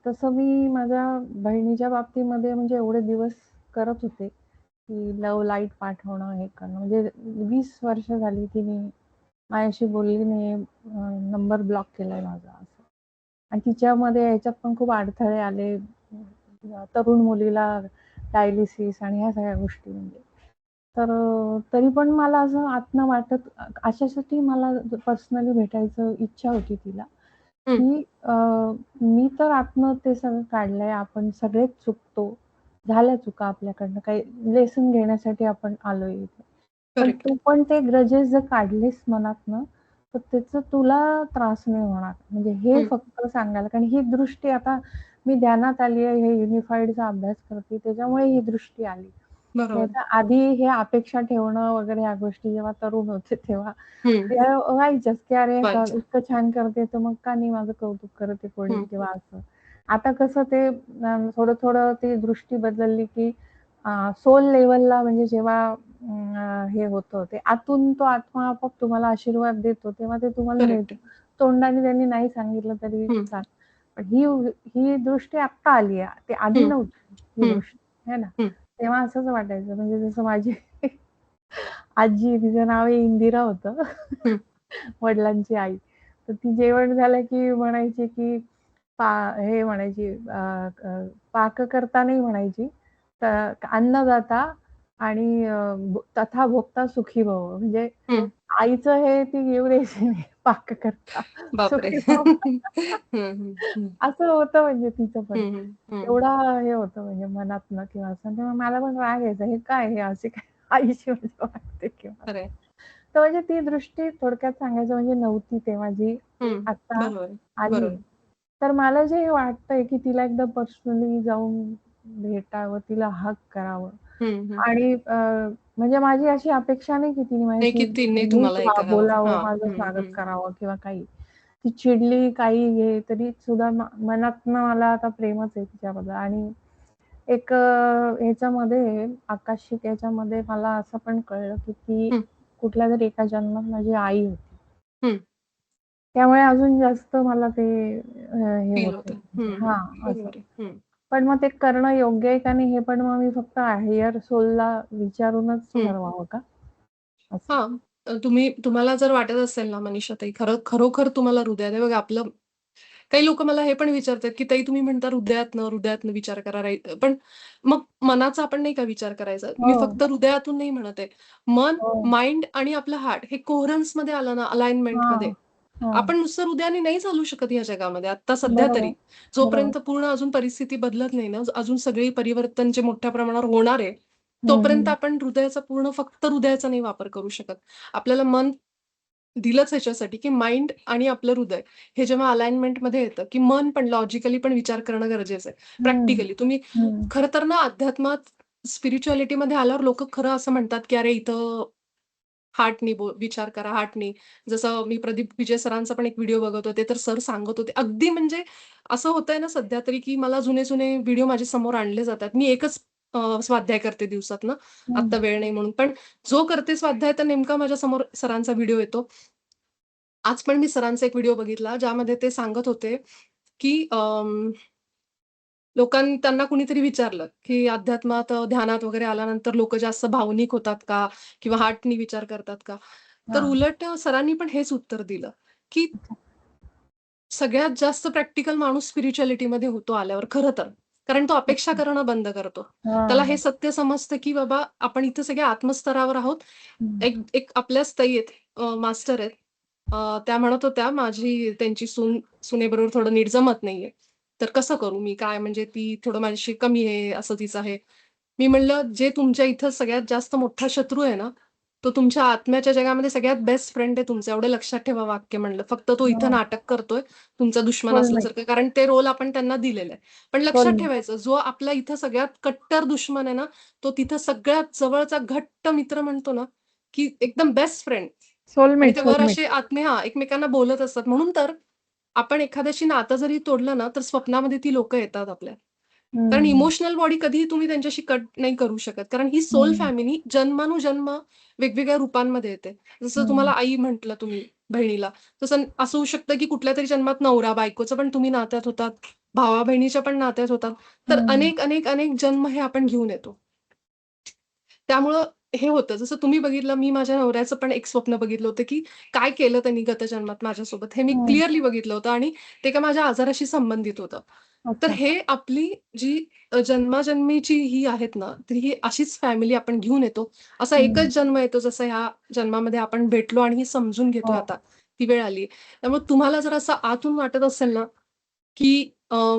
तसं मी माझ्या बहिणीच्या बाबतीमध्ये म्हणजे एवढे दिवस करत होते, की लव्ह लाईट पाठवणं, हे करणं. म्हणजे 20 वर्ष झाली तिने माझ्याशी बोलली नाही, नंबर ब्लॉक केलाय माझा असं. आणि तिच्यामध्ये ह्याच्यात पण खूप अडथळे आले. तरुण मुलीला डायलिसिस आणि ह्या सगळ्या गोष्टी म्हणजे. तर तरी पण मला असं आतनं वाटत अशासाठी मला पर्सनली भेटायचं इच्छा होती तिला, हं. की मी तर आतनं ते सगळं काढलंय. आपण सगळेच चुकतो. झाल्या चुका आपल्याकडनं. काही लेसन घेण्यासाठी आपण आलोय इथे. पण करेक्ट. तू पण ते ग्रजेस जर काढलेस मनातनं, तर त्याचा तुला त्रास नाही होणार. म्हणजे हे हं. फक्त सांगायला कारण ही दृष्टी आता मी ध्यानात आली आहे, हे युनिफाईडचा अभ्यास करते, त्याच्यामुळे ही दृष्टी आली. बरोबर. नाहीतर आधी हे अपेक्षा ठेवणं वगैरे ह्या गोष्टी जेव्हा तरुण होते तेव्हा हं. त्या व्हायच्याच, की अरे व्हायच्या. इतकं छान करते, तर मग का नाही माझं कौतुक करत आहे कोणी हं. किंवा असं. आता कसं ते थोडं-थोडं ती दृष्टी बदलली, की सोल लेव्हलला म्हणजे जेव्हा हे होतं, ते आतून तो आत्मा आपोआप तुम्हाला आशीर्वाद देतो, तेव्हा ते तुम्हाला करेक्ट. मिळतं. तोंडाने त्यांनी नाही सांगितलं तरी हं. चालेल. पण ही दृष्टी आत्ता आली आहे. ते आधी हं. नव्हती ही हं. दृष्टी, है ना? हं. तेव्हा असंच वाटायचं म्हणजे जसं माझी आजी, तिचं नाव इंदिरा होतं. हं. वडिलांची आई. तर ती जेवण झालं की म्हणायची की पा हे म्हणायची पाक करता नाही म्हणायची. तर अन्नदाता आणि तथा भोक्ता सुखी भव. म्हणजे हं. आईचं हे ती घेऊ द्यायची नाही. पाक करता बापरे! सुखी भव. हं. हं. हं. असं होतं म्हणजे तिचं पण. हं. हं. हं. एवढा हे होतं म्हणजे मनातनं किंवा असं. तेव्हा मला पण राग यायचा. हे काय हे असे काय आईशी म्हणजे वागते किंवा खरंय. तर म्हणजे ती दृष्टी थोडक्यात सांगायचं म्हणजे नव्हती तेव्हा जी हं. आता बरोबर आहे. आली आहे. बरोबर. तर मला जे वाटतंय, की तिला एकदा पर्सनली जाऊन भेटावं, तिला हग करावं हं. हं. आणि म्हणजे माझी अशी अपेक्षा नाही, की तिने नाही की माझ्याशी तिने नीट तुम्हाला हे करावं. बोलावं, हां. माझं हं. स्वागत हं. करावं किंवा काही. ती चिडली, काही हे तरी सुद्धा मनातनं मला आता प्रेमच आहे तिच्याबद्दल आणि एक ह्याच्यामध्ये आकाशिक ह्याच्यामध्ये मला असं पण कळलं, की ती हं. कुठल्यातरी एका जन्मात माझी आई होती. हं. त्यामुळे अजून जास्त मला ते हे फील होतंय होतं. म्हणजे हं. हं. हां, असं. बरोबर आहे. हं. पण मग ते करणं योग्य आहे का नाही हे पण मग मी फक्त हायर सोलला विचारूनच हं. ठरवावं का? असं. हां. तुम्हाला जर वाटत असेल ना मनीषाताई खरोखर तुम्हाला हृदयात हे बघा आपलं काही लोकं मला हे पण विचारतात, की "ताई तुम्ही म्हणता हृदयातनं विचार करा." पण मग मनाचा आपण नाही का विचार करायचा. मी हो, फक्त हृदयातून नाही म्हणत आहे. मन, हो. माइंड आणि आपलं हार्ट हे कोहरन्समध्ये आलं ना, अलाइनमेंटमध्ये, हां, हां. आपण नुसतं हृदयाने नाही चालू शकत या जगामध्ये आत्ता सध्या बरोबर, तरी. बरोबर. जोपर्यंत पूर्ण अजून परिस्थिती बदलत नाही ना, अजून सगळी परिवर्तन जे मोठ्या प्रमाणावर होणार आहे, हं, तोपर्यंत हं. आपण फक्त हृदयाचा नाही वापर करू शकत. आपल्याला मन दिलंच ह्याच्यासाठी, की माइंड आणि आपलं हृदय हे जेव्हा अलाइनमेंटमध्ये येतं, की मन पण लॉजिकली पण विचार करणं गरजेचं आहे. हं, प्रॅक्टिकली तुम्ही हं. खरं तर ना अध्यात्मात, स्पिरिच्युअलिटीमध्ये आल्यावर लोकं खरं असं म्हणतात, की "अरे इथं हार्टनी विचार करा, हार्टनी." जसं मी प्रदीप विजय सरांचा पण एक व्हिडिओ बघत होते, तर सर सांगत होते. अगदी म्हणजे असं होतंय ना सध्या तरी, की मला जुने-जुने व्हिडिओ माझ्या समोर आणले जातात. मी एकच स्वाध्याय करते दिवसातनं, हं. आत्ता वेळ नाही म्हणून. पण जो करते स्वाध्याय तर नेमका माझ्यासमोर सरांचा व्हिडिओ येतो. आज पण मी सरांचा एक व्हिडिओ बघितला, ज्यामध्ये ते सांगत होते, की त्यांना कुणीतरी विचारलं, की अध्यात्मात ध्यानात वगैरे आल्यानंतर लोकं जास्त भावनिक होतात का? किंवा हार्टनी विचार करतात का? तर हां. उलट सरांनी पण हेच उत्तर दिलं, की सगळ्यात जास्त प्रॅक्टिकल माणूस स्पिरिच्युअलिटीमध्ये होतो आल्यावर खरं तर. कारण तो अपेक्षा अच्छा. करणं बंद करतो. त्याला हे हां. सत्य समजतं, की बाबा आपण इथं सगळे आत्मस्तरावर आहोत. हं. एक एक आपल्याच ताई आहेत, मास्टर आहेत. त्या म्हणत होत्या, माझी त्यांची सुनेबरोबर थोडं नीट जमत नाहीये. तर कसं करू मी? काय म्हणजे ती थोडं माझ्याशी कमी आहे, असं तिचं आहे. मी म्हणलं, जे तुमच्या इथं सगळ्यात जास्त मोठा शत्रू आहे ना, तो तुमच्या आत्म्याच्या जगामध्ये सगळ्यात बेस्ट फ्रेंड आहे तुमचा. एवढं लक्षात ठेवा वाक्य म्हणलं. फक्त तो इथं हां. नाटक करतोय तुमचा दुश्मन सोलमेट, असल्यासारखं. कारण ते रोल आपण त्यांना दिलेला आहे. पण लक्षात सोलमेट. ठेवायचं, जो आपला इथं सगळ्यात कट्टर दुश्मन आहे ना, तो तिथं सगळ्यात जवळचा घट्ट मित्र म्हणतो ना, की एकदम बेस्ट फ्रेंड. आणि सोलमेट, ते वर सोलमेट. असे आत्मे एकमेकांना बोलत असतात. म्हणून तर आपण एखाद्याशी नातं जरी तोडलं ना, तर स्वप्नामध्ये ती लोकं येतात आपल्या. कारण हं, इमोशनल बॉडी कधीही तुम्ही त्यांच्याशी कट नाही करू शकत. कारण ही सोल हं, फॅमिली जन्मानुजन्म वेगवेगळ्या रूपांमध्ये येते. जसं हं, तुम्हाला आई म्हटलं तुम्ही बहिणीला, तसं असं होऊ शकतं, की कुठल्यातरी जन्मात नवरा-बायकोचं पण तुम्ही नात्यात होतात, भावा-बहिणीच्या पण नात्यात होतात. तर हं. अनेक, अनेक, अनेक जन्म हे आपण घेऊन येतो. त्यामुळं हे होतं. जसं तुम्ही बघितलं, मी माझ्या नवऱ्याचं पण एक स्वप्न बघितलं होतं, की काय केलं त्यांनी गत जन्मात माझ्यासोबत, हे मी हं. क्लिअरली बघितलं होतं आणि ते एका माझ्या आजाराशी संबंधित होतं. तर अच्छा. हे आपली जी जन्माजन्मीची ही आहेत ना, तर ही अशीच फॅमिली आपण घेऊन येतो. असा हं. एकच जन्म येतो, जसं ह्या जन्मामध्ये आपण भेटलो आणि हे समजून घेतोय हो. आता, ती वेळ आली त्यामुळे तुम्हाला जर असं आतून वाटत असेल ना, की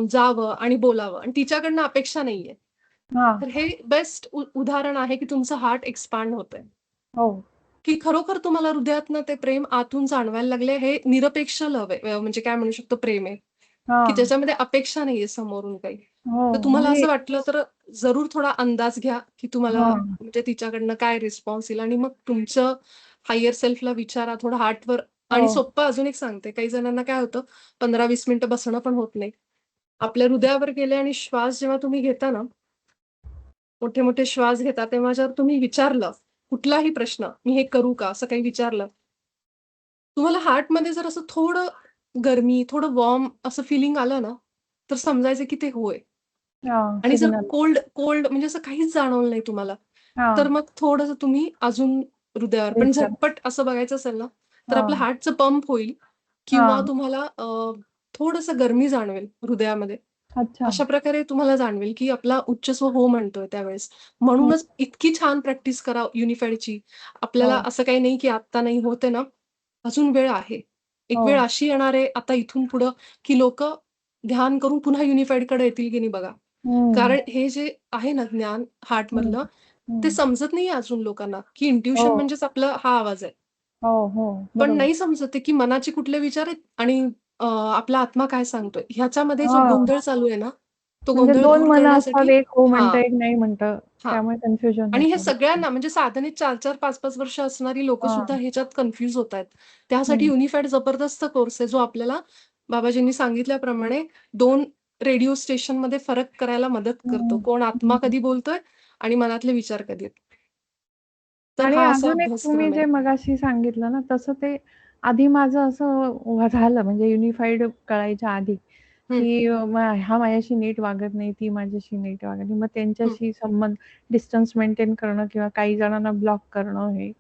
जावं आणि बोलावं आणि तिच्याकडनं अपेक्षा नाहीये. हां. तर हे बेस्ट उदाहरण आहे, की तुमचं हार्ट एक्सपांड होतंय. हो. की खरोखर तुम्हाला हृदयातनं ते प्रेम आतून जाणवायला लागले. हे निरपेक्ष लव्ह आहे. म्हणजे काय म्हणू शकतो प्रेम आहे, की हां. ज्याच्यामध्ये अपेक्षा नाहीये समोरून काही. हो. तर तुम्हाला म्हणजे असं वाटलं तर जरूर थोडा अंदाज घ्या, की तुम्हाला हां. म्हणजे तिच्याकडनं काय रिस्पॉन्स येईल आणि मग तुमचं हायर सेल्फला विचारा थोडं हार्टवर. आणि हो. सोप्पं अजून एक सांगते, काही जणांना काय होतं 15-20 मिनिटं बसणं पण होत नाही. आपल्या हृदयावर गेले आणि श्वास जेव्हा तुम्ही घेता ना, मोठे-मोठे श्वास घेता, तेव्हा जर तुम्ही विचारलं, कुठलाही प्रश्न, "मी हे करू का?" असं काही विचारलं, तुम्हाला हार्टमध्ये जर असं थोडं गरमी, थोडं वॉर्म असं फिलिंग आलं ना, तर समजायचं की ते होय. हां. आणि जर सिग्नल. कोल्ड कोल्ड म्हणजे असं काहीच जाणवलं नाही तुम्हाला, तर हां. मग थोडंसं तुम्ही अजून हृदयावर पण विचार. झटपट असं बघायचं असेल ना, तर आपलं हां. हार्टचं पंप होईल किंवा हां. तुम्हाला थोडंसं गरमी जाणवेल हृदयामध्ये. अच्छा. अशा प्रकारे तुम्हाला जाणवेल, की आपला उच्च स्वर हो म्हणतोय त्यावेळेस. हं. म्हणूनच इतकी छान प्रॅक्टिस करा युनिफाईडची. आपल्याला हो. असं काही नाही, की आत्ता नाही होत आहे ना, अजून वेळ आहे. एक हो. वेळ अशी येणार आहे आता इथून पुढं, की लोकं ध्यान करून पुन्हा युनिफाईडकडे येतील की नाही बघा. हं. कारण हे जे आहे ना ज्ञान हं. हार्टमधलं, ते हं. समजत नाहीये अजून लोकांना, की हो. इंट्युशन म्हणजेच आपला हा आवाज आहे. हो, हो. पण बरोबर. नाही समजत आहे, की मनाचे कुठले विचार आहेत आणि आपला आत्मा काय सांगतोय. ह्याच्यामध्ये जो हां. गोंधळ चालू आहे ना, तो म्हणजे गोंधळ 2 दूर मनं असतात. करण्यासाठी एक हो हां, म्हणतं, एक नाही म्हणतं. हां. त्यामुळे कन्फ्युजन आणि हे होतं. बरोबर. सगळ्यांना म्हणजे साधनेत 4-4, 5-5 वर्ष असणारी लोकं सुद्धा हां. ह्याच्यात कन्फ्यूज होतायत. त्यासाठी हं. युनिफाईड जबरदस्त कोर्स आहे, जो आपल्याला बाबाजींनी सांगितल्याप्रमाणे 2 रेडिओ स्टेशनमध्ये फरक करायला मदत करतो. हं. कोण आत्मा हं. कधी बोलतोय आणि मनातले विचार कधी आहेत. तर आणि हा असा अजून एक तुम्ही अभ्यासक्रम आहे. जे मगाशी सांगितलं ना, तसं ते आधी माझं असं झालं म्हणजे युनिफाईड कळायच्या आधी, हं, की हा माझ्याशी नीट वागत नाही, ती माझ्याशी नीट वागत नाही. मग हं. त्यांच्याशी संबंध डिस्टन्स मेंटेन करणं किंवा काही जणांना ब्लॉक करणं हे.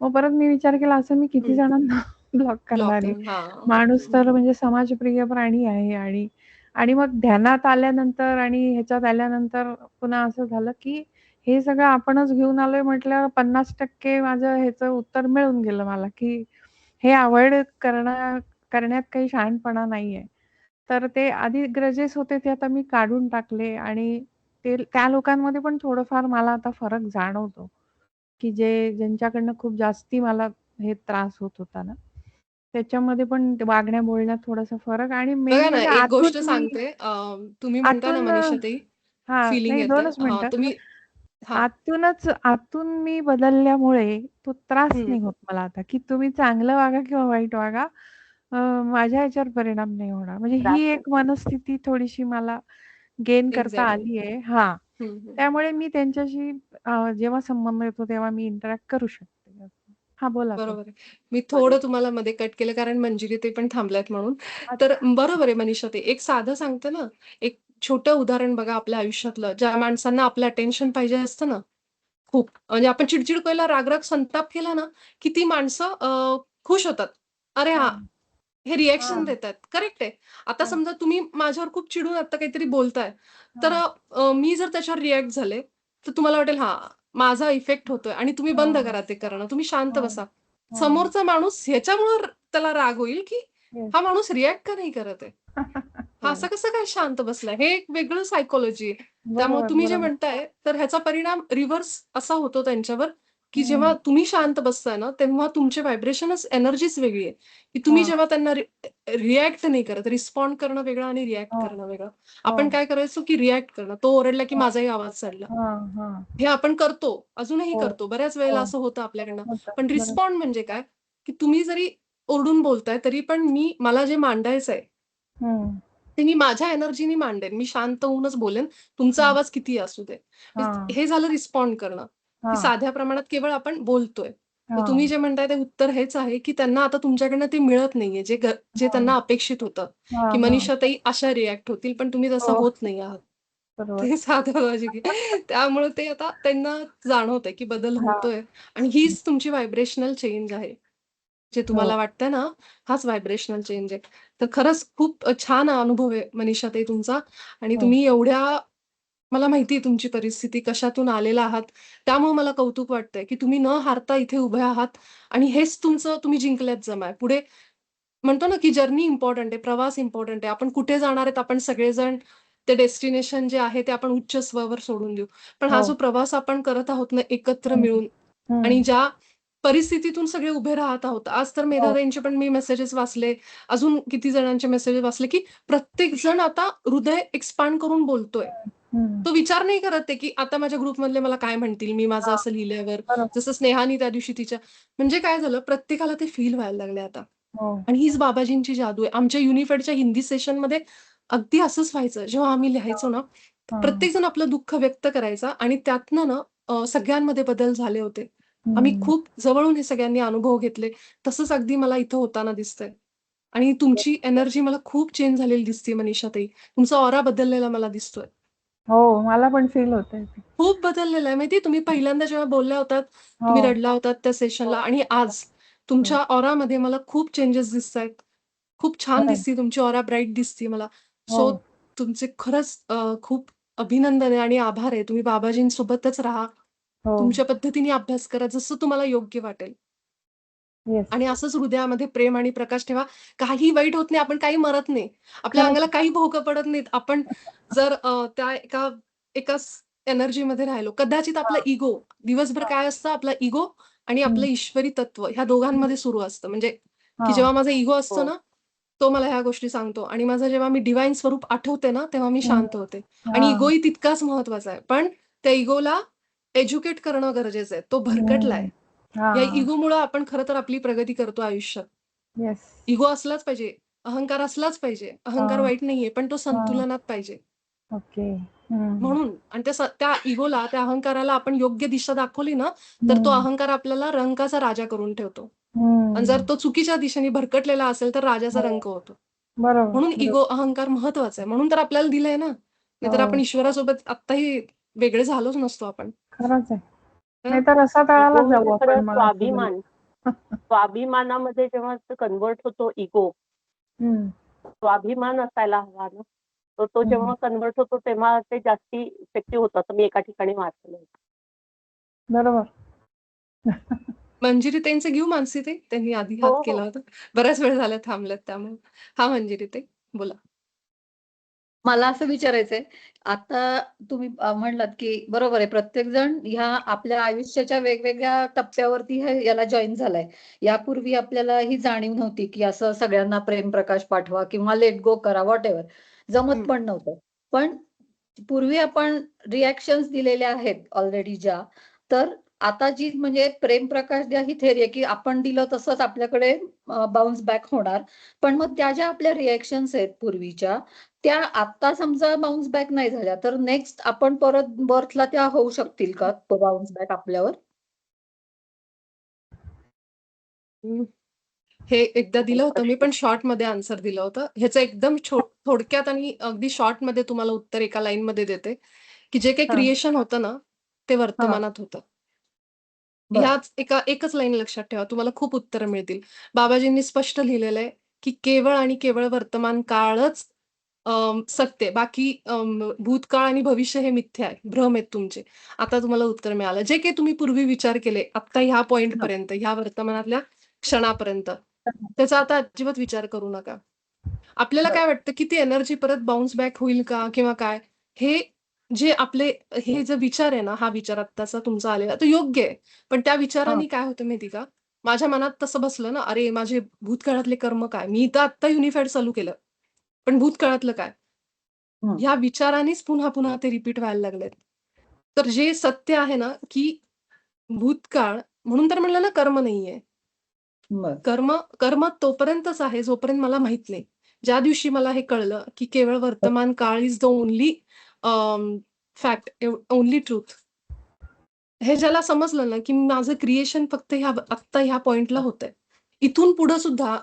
मग परत मी विचार केला असं मी किती हं. जणांना ब्लॉक ब्लॉक करणारी. करून. हां. माणूस तर हं. म्हणजे समाजप्रिय प्राणी आहे आणि मग ध्यानात आल्यानंतर आणि ह्याच्यात आल्यानंतर पुन्हा असं झालं, की हे सगळं आपणच घेऊन आलोय म्हटल्यावर 50% माझं ह्याचं उत्तर मिळून गेलं मला, की हे अव्हॉइड करण्यात काही शहाणपणा नाहीये. तर ते आधी ग्रजेस होते ते आता मी काढून टाकले आणि त्या लोकांमध्ये पण थोडंफार मला आता फरक जाणवतो, की ज्यांच्याकडनं खूप जास्ती मला हे त्रास होत होता ना, त्याच्यामध्ये पण वागण्या बोलण्यात थोडासा फरक आणि मेन बघा ना, म्हणजे एक गोष्ट आतून मी सांगते. तुम्ही म्हणता ना आतून मनीषाताई, हां, फीलिंग नाही येतंय. 2च मिनिटं. तुम्ही हां. आतून मी बदलल्यामुळे तो त्रास हं. नाही होत मला आता, की तुम्ही चांगलं वागा किंवा वाईट वागा. अ, माझ्या ह्याच्यावर परिणाम नाही होणार. म्हणजे ही एक मनस्थिती थोडीशी मला गेन करता एक्झॅक्टली. आली आहे. हां. हं, हं. त्यामुळे मी त्यांच्याशी जेव्हा संबंध येतो तेव्हा मी इंटरॅक्ट करू शकते. हां, बोला ताई. बरोबर आहे. मी थोडं तुम्हाला मध्ये कट केलं कारण मंजिरी ते पण थांबल्यात म्हणून. तर अच्छा. बरोबर आहे मनीषा ताई. एक साधं सांगते ना, एक छोटं उदाहरण बघा आपल्या आयुष्यातलं. ज्या माणसांना आपलं अटेन्शन पाहिजे असतं ना, खूप म्हणजे आपण चिड-चिड केला, राग-राग, संताप केला ना, की ती माणसं खुश होतात. अरे हां, हां, हे रिएक्शन हां, देतायत. करेक्ट आहे. आता हां, समजा तुम्ही माझ्यावर खूप चिडून आता काहीतरी बोलताय, तर हां, मी जर त्याच्यावर रिएक्ट झाले, तर तुम्हाला वाटेल हां, माझा इफेक्ट होतोय आणि तुम्ही बंद हां, करा ते करणं. तुम्ही शांत हां, बसा. हां. समोरचा माणूस ह्याच्यामुळं त्याला राग होईल, की येस. हा माणूस रिएक्ट का नाही करत आहे? हा हो. असा कसं काय शांत बसलाय? हे एक वेगळं सायकॉलॉजी आहे. त्यामुळे बरोबर, तुम्ही जे बरोबर. म्हणताय, तर ह्याचा परिणाम रिव्हर्स असा होतो त्यांच्यावर, की जेव्हा हं. तुम्ही शांत बसताय ना, तेव्हा तुमचे व्हायब्रेशनच एनर्जीच वेगळी आहे, की तुम्ही हां, जेव्हा त्यांना रिएक्ट नाही करत. रिस्पॉन्ड करणं वेगळं आणि रिएक्ट हां, करणं वेगळं. हो. आपण काय करायचो, की रिएक्ट करणं. तो ओरडला, की हां, माझाही आवाज चढला. हां, हां. हे आपण करतो, अजूनही हो, करतो. बऱ्याच हो. वेळेला असं होतं आपल्याकडनं. होतं. पण बरोबर. रिस्पॉन्ड म्हणजे काय, की तुम्ही जरी ओरडून बोलताय, तरी पण मला जे मांडायचंय, हं. ते मी माझ्या एनर्जीनी मांडेन. मी शांत होऊनच बोलेन. तुमचा हं. आवाज कितीही असू दे. हां, हे झालं रिस्पॉन्ड करणं, की हां, साध्या प्रमाणात केवळ आपण बोलतोय. तर तुम्ही हां, जे म्हणताय ते उत्तर हेच आहे, की त्यांना आता तुमच्याकडनं ते मिळत नाहीये, जे हां, त्यांना अपेक्षित होतं, की हां, हां. मनीषाताई अशा रिएक्ट होतील, पण तुम्ही तसं हो, होत नाही आहात. बरोबर. ते साधं लॉजिक आहे. त्यामुळे ते आता त्यांना जाणवतंय, की बदल हां. होतोय आणि हीच तुमची व्हायब्रेशनल चेंज आहे. जे हो, तुम्हाला वाटतंय ना, हाच व्हायब्रेशनल चेंज आहे. तर खरंच खूप छान अनुभव आहे मनीषाताई तुमचा आणि हो, तुम्ही मला माहिती आहे तुमची परिस्थिती कशातून आलेला आहात. त्यामुळे मला कौतुक वाटतंय, की तुम्ही न हारता इथे उभे आहात आणि हेच तुमचं तुम्ही जिंकल्यात जमाय. पुढे म्हणतो ना, की जर्नी इम्पोर्टंट आहे, प्रवास इम्पोर्टंट आहे. आपण कुठे जाणार आहेत आपण सगळेजण ते डेस्टिनेशन जे आहे ते आपण उच्च स्ववर सोडून देऊ. पण हा हो. जो प्रवास आपण करत आहोत ना एकत्र हं, मिळून हं. आणि ज्या परिस्थितीतून सगळे उभे राहत आहोत. आज तर हो. मेधाताईंचे पण मी मेसेजेस वाचले. अजून किती जणांचे मेसेजेस वाचले, की प्रत्येक जण आता हृदय एक्सपांड करून बोलतोय. हं. तो विचार नाही करत आहे, की आता माझ्या ग्रुपमधले मला काय म्हणतील, मी माझं हां, असं लिहिल्यावर. बरोबर. जसं स्नेहानी त्या दिवशी तिच्या म्हणजे काय झालं प्रत्येकाला ते फील व्हायला लागले आता. हो. आणि हीच बाबाजींची जादू आहे. आमच्या युनिफेडच्या हिंदी सेशनमध्ये अगदी असंच व्हायचं. जेव्हा आम्ही हां, लिहायचो ना, हां. प्रत्येकजण आपलं दुःख व्यक्त करायचा आणि त्यातनं ना सगळ्यांमध्ये बदल झाले होते. आम्ही हं. खूप जवळून हे सगळ्यांनी अनुभव घेतले. तसंच अगदी मला इथं होताना दिसतंय. आणि तुमची एनर्जी मला खूप चेंज झालेली दिसते मनीषाताई. तुमचा ऑरा बदललेला मला दिसतोय. हो, मला पण फील होतंय ते. खूप बदललेला आहे माहिती तुम्ही पहिल्यांदा जेव्हा बोलल्या होतात, हो, तुम्ही रडला होतात त्या हो, सेशनला आणि हो, आज हो. तुमच्या ऑरामध्ये मला खूप चेंजेस दिसतायत. खूप छान खरंय. दिसती तुमची ऑरा ब्राईट दिसती मला. हो, सो तुमचे खरंच खूप अभिनंदन आहे आणि आभार आहे. तुम्ही बाबाजींसोबतच राहा. हो. तुमच्या पद्धतीने अभ्यास करा, जसं तुम्हाला योग्य वाटेल. येस. आणि असंच हृदयामध्ये प्रेम आणि प्रकाश ठेवा. काही वाईट होत नाही, आपण काही मरत नाही. आपल्या खरंच अंगाला आहे. काही भोकं पडत नाहीत. आपण जर त्या एकाच एनर्जीमध्ये राहिलो. कदाचित आपला हां, इगो दिवसभर हां. काय असतं आपला इगो आणि आपलं हं, ईश्वरी तत्व ह्या हं. दोघांमध्ये सुरू असतं. म्हणजे की हां. जेव्हा माझा इगो असतो हो. ना, तो मला ह्या गोष्टी सांगतो आणि माझं जेव्हा मी डिव्हाइन स्वरूप आठवते ना, तेव्हा मी हं. शांत होते आणि हां. इगोही तितकाच महत्वाचा आहे. पण त्या इगोला एज्युकेट करणं गरजेचं आहे. तो भरकटलाय. हं. या हां. इगोमुळं आपण खरं तर आपली प्रगती करतो आयुष्यात. येस. इगो असलाच पाहिजे, अहंकार असलाच पाहिजे. अहंकार हां, वाईट नाहीये, पण तो हां. संतुलनात पाहिजे. ओके. हं. म्हणून आणि त्या इगोला, त्या अहंकाराला आपण योग्य दिशा दाखवली ना, तर तो हं. अहंकार आपल्याला रंकाचा राजा करून ठेवतो. आणि जर हं. तो चुकीच्या दिशेने भरकटलेला असेल, तर राजाचा हो. रंक होतो. बरोबर, म्हणून बरोबर. अहंकार महत्वाचा आहे. म्हणून तर आपल्याला दिलंय ना. नाहीतर आपण हो. ईश्वरासोबत आत्ताही वेगळे झालोच नसतो आपण. खरंच आहे. हं? नाहीतर इगो रसातळालाच जाऊ म्हणजे आपण खरं मग असं झालं. स्वाभिमान. स्वाभिमानामध्ये जेव्हा कन्वर्ट होतो इगो, हम्म, स्वाभिमान असायला हवा ना, तो तो जेव्हा हम्म. कन्वर्ट होतो तेव्हा ते जास्ती इफेक्टिव्ह होतं, असं मी एका ठिकाणी वाचलं. बरोबर. मंजिरी ताईंचे घेऊ मानसी ताई? त्यांनी आधी हो हात हो. केला होता. बराच वेळ झाला थांबल्यात त्यामुळे. हा मंजिरी ताई बोला. मला असं विचारायचंय, आता तुम्ही म्हणलात की बरोबर आहे, प्रत्येक जण ह्या आपल्या आयुष्याच्या वेगवेगळ्या टप्प्यावरती याला जॉईन झालाय. यापूर्वी आपल्याला ही जाणीव नव्हती की असं सगळ्यांना प्रेम प्रकाश पाठवा किंवा लेट गो करा, व्हॉट एव्हर, जमत पण नव्हतं. पण पूर्वी आपण रिॲक्शन्स दिलेल्या आहेत ऑलरेडी ज्या, तर आता जी म्हणजे प्रेम प्रकाश द्या ही थेरी आहे की आपण दिलं तसंच आपल्याकडे बाउन्स बॅक होणार. पण मग त्या ज्या आपल्या रिॲक्शन्स आहेत पूर्वीच्या, त्या आता समजा बाउन्स बॅक नाही झाल्या तर नेक्स्ट आपण परत बर्थला त्या होऊ शकतील का बाउन्स बॅक आपल्यावर? हे एकदा दिलं होतं मी, पण शॉर्ट मध्ये आन्सर दिलं होतं. ह्याचं एकदम थोडक्यात आणि अगदी शॉर्ट मध्ये तुम्हाला उत्तर एका लाईन मध्ये देते, की जे काही हा. क्रिएशन होतं ना, ते वर्तमानात होतं. बरं. ह्याच एकच लाईन लक्षात ठेवा, तुम्हाला खूप उत्तरं मिळतील. बाबाजींनी स्पष्ट लिहिलेलं आहे, की केवळ आणि केवळ वर्तमान काळच सत्य आहे. बाकी भूतकाळ आणि भविष्य हे मिथ्या आहे, भ्रम आहेत तुमचे. आता तुम्हाला उत्तर मिळालं. जे काही तुम्ही पूर्वी विचार केले, आता ह्या पॉइंट पर्यंत, ह्या वर्तमानातल्या क्षणापर्यंत, त्याचा आता अजिबात विचार करू नका. आपल्याला काय वाटतं, की ती एनर्जी परत बाउन्स बॅक होईल का किंवा काय? हे जे आपले हे जे विचार आहे ना, हा विचार आत्ताचा तुमचा आलेला तो योग्य आहे. पण त्या विचारांनी काय होतं माहिती का? माझ्या मनात तसं बसलं ना, अरे माझे भूतकाळातले कर्म काय? मी तर आत्ता युनिफाईड चालू केलं. पण भूतकाळातलं काय? ह्या विचारानेच पुन्हा-पुन्हा ते रिपीट व्हायला लागलेत. तर जे सत्य आहे ना, की भूतकाळ म्हणून तर म्हणलं ना कर्म नाहीये. कर्म कर्म तोपर्यंतच आहे जोपर्यंत मला माहित नाही. ज्या दिवशी मला हे कळलं, की केवळ वर्तमान काळ is the only fact, only truth. हे ज्याला समजलं ना, की माझं क्रिएशन फक्त आत्ता ह्या पॉइंटला होतंय. इथून पुढे सुद्धा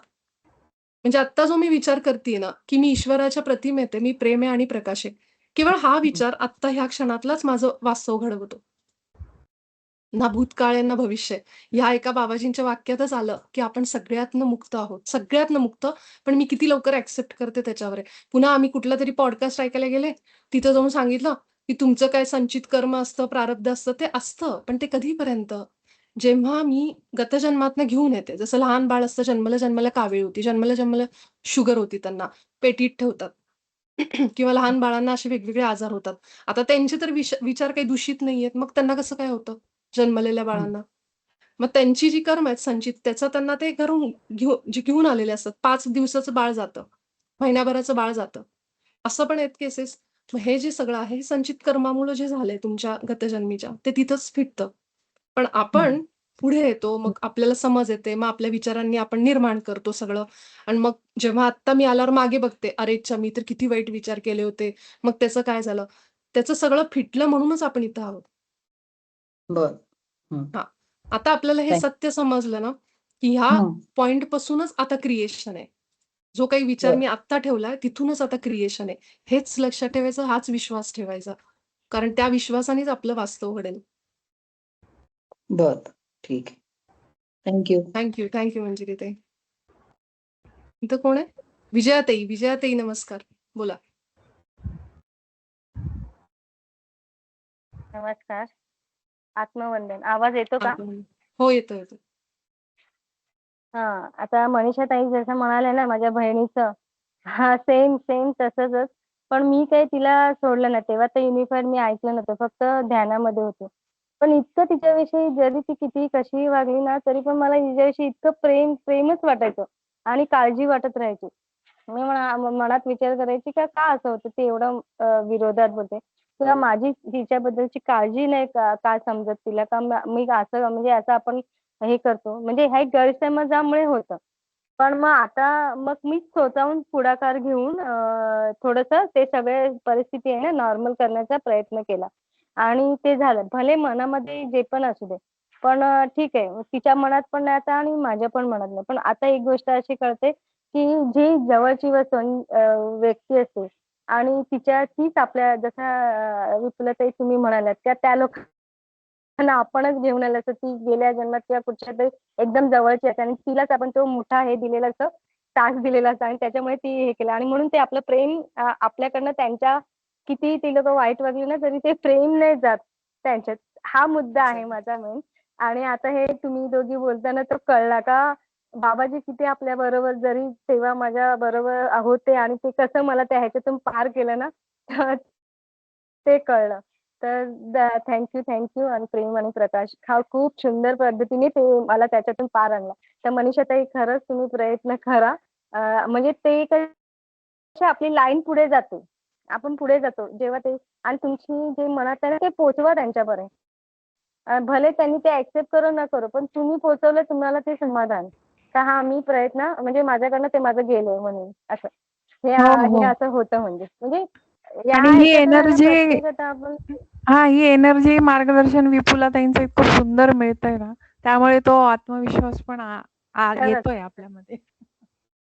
म्हणजे आत्ता जो मी विचार करतेय ना, की मी ईश्वराच्या प्रतिमेत आहे, मी प्रेम आहे आणि प्रकाश आहे. केवळ हा विचार आत्ता ह्या क्षणातलाच माझं वास्तव घडवतो. ना भूतकाळ आहे ना भविष्य आहे. ह्या एका बाबाजींच्या वाक्यातच आलं, की आपण सगळ्यातनं मुक्त आहोत. सगळ्यातनं मुक्त, पण मी किती लवकर ॲक्सेप्ट करते त्याच्यावर आहे. पुन्हा आम्ही कुठलातरी पॉडकास्ट ऐकायला गेले, तिथं जाऊन सांगितलं, की तुमचं काय संचित कर्म असतं, प्रारब्ध असतं, ते असतं. पण ते कधीपर्यंत? जेव्हा मी गतजन्मातनं घेऊन येते. जसं लहान बाळ असतं, जन्मल्या-जन्मल्या कावीळ होती, जन्मल्या-जन्मल्या शुगर होती त्यांना, पेटीत ठेवतात. किंवा लहान बाळांना असे वेगवेगळे आजार होतात. आता त्यांचे तर विचार काही दूषित नाहीयेत, मग त्यांना कसं काय होतं? जन्मलेल्या बाळांना. मग त्यांची जी कर्म आहेत संचित, त्याचं त्यांना ते घरून घेऊन आलेले असतात. 5 दिवसाचं बाळ जातं, महिन्याभराचं बाळ जातं. असं पण आहेत केसेस. मग हे जे सगळं आहे, हे संचित कर्मामुळे जे झालंय तुमच्या गतजन्मीच्या, ते तिथंच फिटतं. पण आपण पुढे येतो, मग आपल्याला समज येते, मग आपल्या विचारांनी आपण निर्माण करतो सगळं. आणि मग जेव्हा आत्ता मी आल्यावर मागे बघते, "अरेच्चा! मी तर किती वाईट विचार केले होते. मग त्याचं काय झालं?" त्याचं सगळं फिटलं म्हणूनच आपण इथं आहोत. हां. आता आपल्याला हे सत्य समजलं ना, की ह्या पॉइंट पासूनच आता क्रिएशन आहे. जो काही विचार मी आत्ता ठेवलाय, तिथूनच आता क्रिएशन आहे. हेच लक्षात ठेवायचं, हाच विश्वास ठेवायचा. कारण त्या विश्वासानेच आपलं वास्तव घडेल. बरं, ठीक आहे. Thank you. Thank you Manjiri ताई. इथं कोण आहे? विजयाताई नमस्कार. बोला. नमस्कार. आत्मवंदन. आवाज येतो का? हो, येतो. हां. आता मनीषा ताई जसं म्हणाल्या ना माझ्या बहिणीचं, हां, सेम तसंच. पण मी काही तिला सोडलं नाही. तेव्हा तर युनिफाईड मी ऐकलं नव्हतं. फक्त ध्यानामध्ये होते. पण इतकं तिच्याविषयी जरी ती कितीही कशीही वागली ना, तरी पण मला तिच्याविषयी इतकं प्रेमच वाटायचं आणि काळजी वाटत राहायची. मी मनात विचार करायची का असं होतं? ती एवढं विरोधात बोलते. किंवा माझी तिच्याबद्दलची काळजी नाही का समजत तिला? का मी असं म्हणजे असं आपण हे करतो. म्हणजे ह्या गैरसमजामुळे होतं. पण मग आता मीच स्वतःहून पुढाकार घेऊन थोडंसं ते सगळे परिस्थिती आहे ना नॉर्मल करण्याचा प्रयत्न केला आणि ते झालं. भले मनामध्ये जे पण असू दे. पण ठीक आहे. तिच्या मनात पण नाही आता आणि माझ्या पण मनात नाही. पण आता एक गोष्ट अशी कळते, की जी जवळची व्यक्ती असते आणि तीच आपल्या जसं विपुलाताई तुम्ही म्हणालात, त्या आपणच घेऊन आलं असं ती गेल्या जन्मात किंवा कुठच्यातरी एकदम जवळची असते आणि तिलाच आपण तो मोठा हे दिलेला असतो, टास्क दिलेला असतो आणि त्याच्यामुळे ती हे केलं आणि म्हणून ते आपलं प्रेम आपल्याकडनं त्यांच्या कितीही ती लोकं वाईट वागली ना तरी ते प्रेम नाही जात त्यांच्यात. हा मुद्दा आहे एक्झॅक्टली. माझा मेन. आणि आता हे तुम्ही दोघी बोलताना तो कळला का बाबाजी किती आपल्या बरोबर जरी तेव्हा माझ्या बरोबर होते आणि ते कसं मला त्या ह्याच्यातून पार केलं ना तर ते कळलं. तर थँक आणि प्रेम आणि प्रकाश हा खूप सुंदर पद्धतीने ते मला त्याच्यातून पार आणला. तर मनीषाताई खरंच तुम्ही प्रयत्न करा. म्हणजे ते कशी आपली लाईन पुढे जाते. आपण पुढे जातो जेव्हा ते आणि तुमची जे मनात आहे ना ते पोहोचवा त्यांच्यापर्यंत. भले त्यांनी ते एक्सेप्ट करो न करो, पण तुम्ही पोहोचवलं तुम्हाला ते समाधान. का हां, मी प्रयत्न म्हणजे माझ्याकडनं ते माझं गेलंय म्हणून असं. हो, हे हो. असं होतं म्हणजे. म्हणजे या आणि ही ह्याच्यातून आहे ना एनर्जी प्रत्येक आता आपण ही एनर्जी मार्गदर्शन विपुलाताईंचं इतकं सुंदर मिळतंय ना, त्यामुळे तो आत्मविश्वास पण खरंच. येतोय आपल्यामध्ये.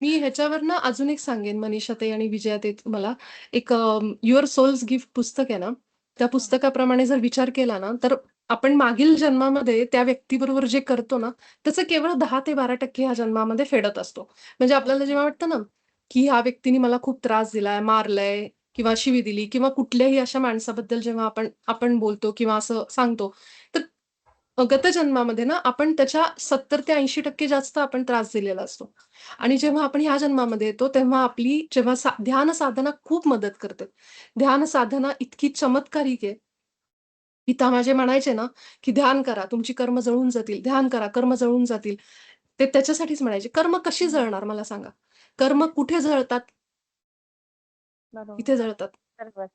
मी ह्याच्यावर ना अजून एक सांगेन मनीषाताई आणि विजयाताई तुम्हाला. एक युअर सोल्स गिफ्ट पुस्तक आहे ना, त्या हं. पुस्तकाप्रमाणे जर विचार केला ना, तर आपण मागील जन्मामध्ये त्या व्यक्तीबरोबर जे करतो ना, त्याचं केवळ 10 ते 12% ह्या जन्मामध्ये फेडत असतो. म्हणजे आपल्याला अच्छा. जेव्हा वाटतं ना, की ह्या व्यक्तीने मला खूप त्रास दिलाय, मारलंय किंवा शिवी दिली किंवा कुठल्याही अशा माणसाबद्दल जेव्हा आपण आपण बोलतो किंवा असं सांगतो, तर गत जन्मामध्ये ना आपण त्याच्या 70 ते 80% जास्त आपण त्रास दिलेला असतो. आणि अच्छा. जेव्हा आपण ह्या जन्मामध्ये येतो, तेव्हा आपली जेव्हा ध्यान साधना खूप मदत करते. ध्यान साधना इतकी चमत्कारिक आहे. पितामह म्हणायचे ना, की "ध्यान करा, तुमची कर्म जळून जातील. ध्यान करा, कर्म जळून जातील." ते त्याच्यासाठीच म्हणायचे. कर्म कशी हं. जळणार मला सांगा? कर्म कुठे जळतात? बरोबर. इथे जळतात. बरोबर.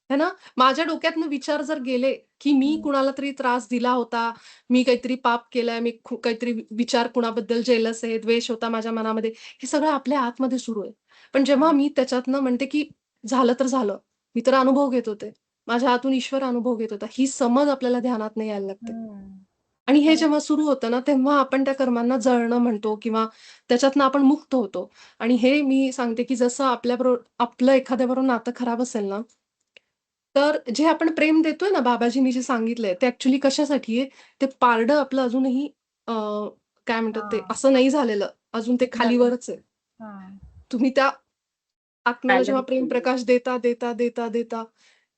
है ना? माझ्या डोक्यातनं विचार जर गेले, की मी हं. कुणाला तरी त्रास दिला होता, मी काहीतरी पाप केलंय, मी काहीतरी विचार कुणाबद्दल जेलस आहे, द्वेष होता माझ्या मनामध्ये, हे सगळं आपल्या आतमध्ये सुरू आहे. पण जेव्हा हां. मी त्याच्यातनं म्हणते, की झालं तर झालं. मी तर अनुभव घेत होते. माझ्या हातून ईश्वर अनुभव घेत होता. ही समज आपल्याला ध्यानात नाही यायला लागते. हं. आणि हे खरंच. जेव्हा सुरू होतं ना, तेव्हा आपण त्या कर्मांना जळणं म्हणतो किंवा त्याच्यातनं आपण मुक्त होतो. आणि हे मी सांगते, की जसं आपल्याबरोबर आपलं एखाद्याबरोबर नातं खराब असेल ना, तर जे आपण प्रेम देतोय ना, बाबाजींनी जे सांगितलंय, ते ॲक्चुअली कशासाठी आहे? ते पारडं आपलं अजूनही काय म्हणतात ते, हां. असं नाही झालेलं. अजून ते बॅलन्स. खालीवरच आहे. हां. तुम्ही त्या आत्म्याला जेव्हा बॅलन्स प्रेम प्रकाश देता,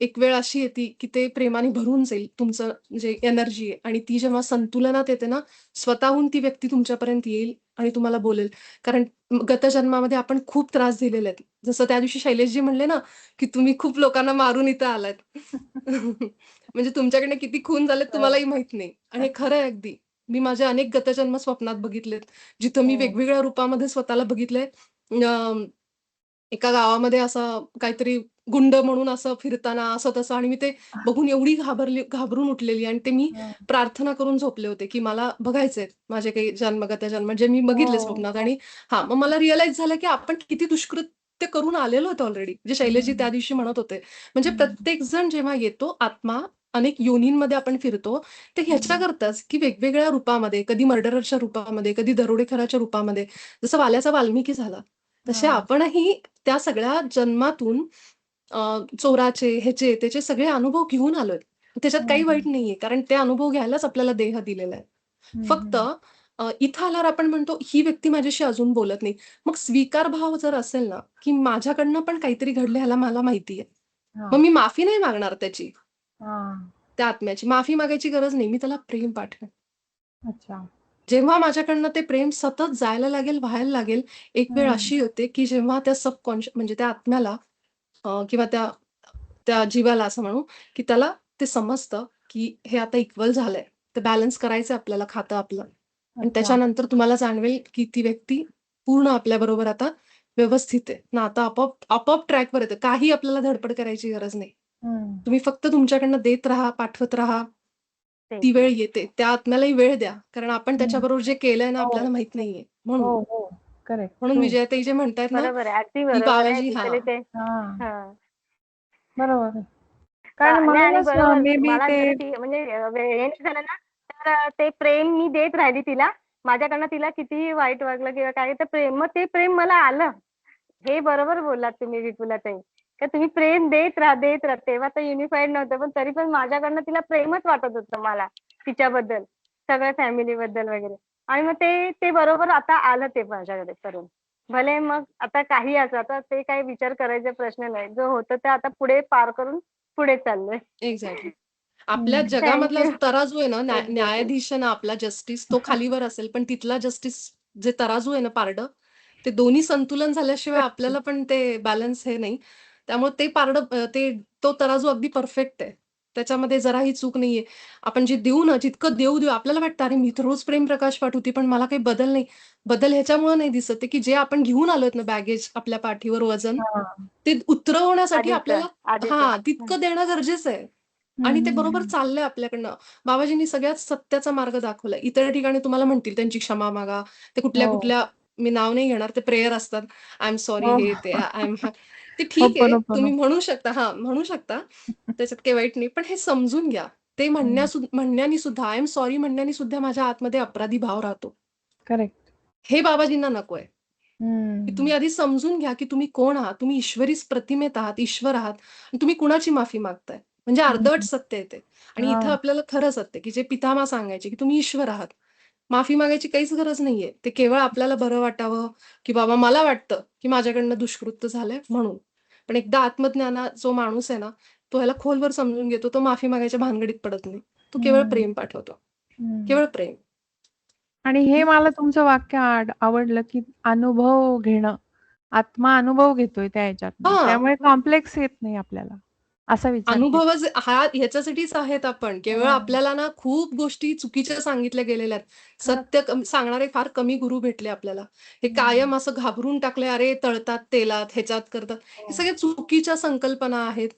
एक वेळ अशी येते, की ते प्रेमाने भरून जाईल तुमचं जे एनर्जी आहे आणि ती जेव्हा संतुलनात येते ना, स्वतःहून ती व्यक्ती तुमच्यापर्यंत येईल आणि तुम्हाला बोलेल. कारण गत जन्मामध्ये आपण खूप त्रास दिलेले आहेत. जसं त्या दिवशी शैलेशजी म्हणले ना, की तुम्ही खूप लोकांना मारून इथं आलात. म्हणजे तुमच्याकडनं किती खून झालेत बरोबर. तुम्हालाही माहीत नाही आणि हे खरं आहे अगदी. मी माझे अनेक गतजन्म स्वप्नात बघितलेत, जिथं मी हो. वेगवेगळ्या रूपामध्ये स्वतःला बघितलंय. एका गावामध्ये असं काहीतरी गुंड म्हणून असं फिरताना असं-तसं आणि मी ते बघून एवढी घाबरून उठलेली आणि ते मी हां. प्रार्थना करून झोपले होते, की मला बघायचंय माझे काही जन्मगत जन्म जे मी बघितले हो. स्वप्नात आणि हां, मग मला रिअलाईज झालं, की आपण किती दुष्कृत्य करून आलेलो आहोत ऑलरेडी. जे शैलेशजी त्या हं. दिवशी म्हणत होते. म्हणजे हं. प्रत्येक जण जेव्हा येतो आत्मा अनेक योनींमध्ये आपण फिरतो, ते हं. ह्याच्याकरताच, की वेगवेगळ्या रूपामध्ये, कधी मर्डररच्या रूपामध्ये, कधी दरोडेखोराच्या रूपामध्ये, जसं वाल्याचा वाल्मिकी झाला. तसे हां. आपणही त्या सगळ्या जन्मातून चोराचे, ह्याचे, त्याचे सगळे अनुभव घेऊन आलोय. त्याच्यात हं, काही हं. वाईट नाहीये. कारण ते अनुभव घ्यायलाच आपल्याला देह दिलेला आहे. हं, फक्त हं. इथं आल्यावर आपण म्हणतो, ही व्यक्ती माझ्याशी अजून बोलत नाही. मग स्वीकार भाव जर असेल ना, की माझ्याकडनं पण काहीतरी घडलं ह्याला मला माहिती आहे. मग हां. मी माफी नाही मागणार त्याची, हां. त्या आत्म्याची. माफी मागायची गरज नाही. मी त्याला प्रेम पाठवेन. अच्छा. जेव्हा माझ्याकडनं ते प्रेम सतत जायला लागेल, व्हायला लागेल, एक वेळ हं. अशी होते, की जेव्हा त्या म्हणजे त्या आत्म्याला किंवा त्या त्या जीवाला असं म्हणू, की त्याला ते समजतं, की हे आता इक्वल झालंय. तर बॅलन्स करायचंय आपल्याला खातं आपलं. आणि अच्छा. त्याच्यानंतर तुम्हाला जाणवेल, की ती व्यक्ती पूर्ण आपल्याबरोबर आता व्यवस्थित आहे. नातं आपोआप आपोआप ट्रॅकवर येतं. काही आपल्याला धडपड करायची गरज नाही. हं. तुम्ही फक्त तुमच्याकडनं देत राहा, पाठवत राहा. तेच ती ना. वेळ येते. त्या आत्म्यालाही वेळ द्या. कारण आपण हं. त्याच्याबरोबर जे केलंय ना, हो. आपल्याला माहीत नाहीये. म्हणून. हो, हो. करेक्ट. म्हणून ट्रू. विजयाताई जे म्हणतायत ना, बरोबर आहे. अगदी की बरोबर आहे. बाबाजी ॲक्चुअली हां. ते हां. हां. बरोबर आहे. कारण नाही आणि म्हणूनच बरोबर मे बी मला ते जर ती म्हणजे हे नाही झालं ना, तर ते प्रेम मी देत राहिली तिला. माझ्याकडनं तिला कितीही वाईट वागलं किंवा काही तर प्रेम मग ते प्रेम मला आलं. हे बरोबर बोललात तुम्ही विपुलाताई. का तुम्ही प्रेम देत राहा, देत राहा. तेव्हा तर युनिफाईड नव्हतं, पण तरी पण माझ्याकडनं तिला प्रेमच वाटत होतं मला. तिच्याबद्दल, सगळ्या फॅमिलीबद्दल वगैरे. आणि मग ते बरोबर आता आलं ते माझ्याकडे करून. भले मग आता काही असो, आता ते काही विचार करायचे प्रश्न नाही. जो होतं ते आता पुढे पार करून पुढे चाललोय. एक्झॅक्टली. आपल्या थँक जगामधला यू. जो तराजू आहे ना, एक्झॅक्टली. न्यायाधीश आहे ना आपला जस्टिस, तो खालीवर असेल, पण तिथला जस्टिस जे तराजू आहे ना पारडं, ते दोन्ही संतुलन झाल्याशिवाय आपल्याला पण ते बॅलन्स हे नाही. त्यामुळे ते पारडं तो तराजू अगदी परफेक्ट आहे. त्याच्यामध्ये जराही चूक नाहीये. आपण जे देऊ ना, जितकं देऊ आपल्याला वाटतं, "अरे, मी तर रोज प्रेमप्रकाश पाठवते, पण मला काही बदल नाही." बदल ह्याच्यामुळे नाही दिसत आहे, की जे आपण घेऊन आलोत ना बॅगेज आपल्या पाठीवर वजन, हां. ते उतरवण्यासाठी आधीचं, आपल्याला आधीचं. तितकं देणं गरजेचं आहे. हं, आणि ते हं, बरोबर हं. चाललंय आपल्याकडनं. बाबाजींनी सगळ्यात सत्याचा मार्ग दाखवलाय. इतर ठिकाणी तुम्हाला म्हणतील त्यांची क्षमा मागा. ते हो. कुठल्या मी नाव नाही घेणार, ते प्रेयर असतात. आय एम सॉरी हो. हे ते आय एम ते ठीक आहे. तुम्ही होपोनोपोनो. म्हणू शकता म्हणू शकता. त्याच्यात काही वाईट नाही. पण हे समजून घ्या. ते हं. म्हणण्यानी सुद्धा आय एम सॉरी म्हणण्यानी सुद्धा माझ्या आतमध्ये अपराधी भाव राहतो. करेक्ट. हे बाबाजींना नकोय. की हं. तुम्ही आधी समजून घ्या, की तुम्ही कोण आहात? तुम्ही ईश्वरी प्रतिमेत आहात, ईश्वर आहात. आणि तुम्ही कुणाची माफी मागताय? म्हणजे अर्धवट हं. सत्य आहे ते. आणि इथं हां. आपल्याला खरं सत्य, की जे पितामह सांगायचे, की तुम्ही ईश्वर आहात. माफी मागायची काहीच गरज नाहीये. ते केवळ आपल्याला बरं वाटावं, की बाबा मला वाटतं, की माझ्याकडनं दुष्कृत्य झालंय म्हणून. पण एकदा आत्मज्ञाना जो माणूस आहे ना, तो ह्याला खोलवर समजून घेतो. तो माफी मागायच्या भानगडीत पडत नाही. तो केवळ हं. प्रेम पाठवतो. हं. केवळ प्रेम. आणि हे मला तुमचं वाक्य आवडलं, की अनुभव घेणं. आत्मा अनुभव घेतोय त्या ह्याच्यातनं. हां. त्यामुळे कॉम्प्लेक्स येत नाही आपल्याला. असा विचार केला. अनुभवच ह्याच्यासाठीच आहेत आपण. केवळ हां. आपल्याला ना खूप गोष्टी चुकीच्या सांगितल्या गेलेल्या आहेत. खरंच. सत्य सांगणारे फार कमी गुरु भेटले आपल्याला. हे हं. कायम असं घाबरून टाकले, अरे तळतात तेलात, ह्याच्यात करतात. हे हो. सगळ्या चुकीच्या संकल्पना आहेत.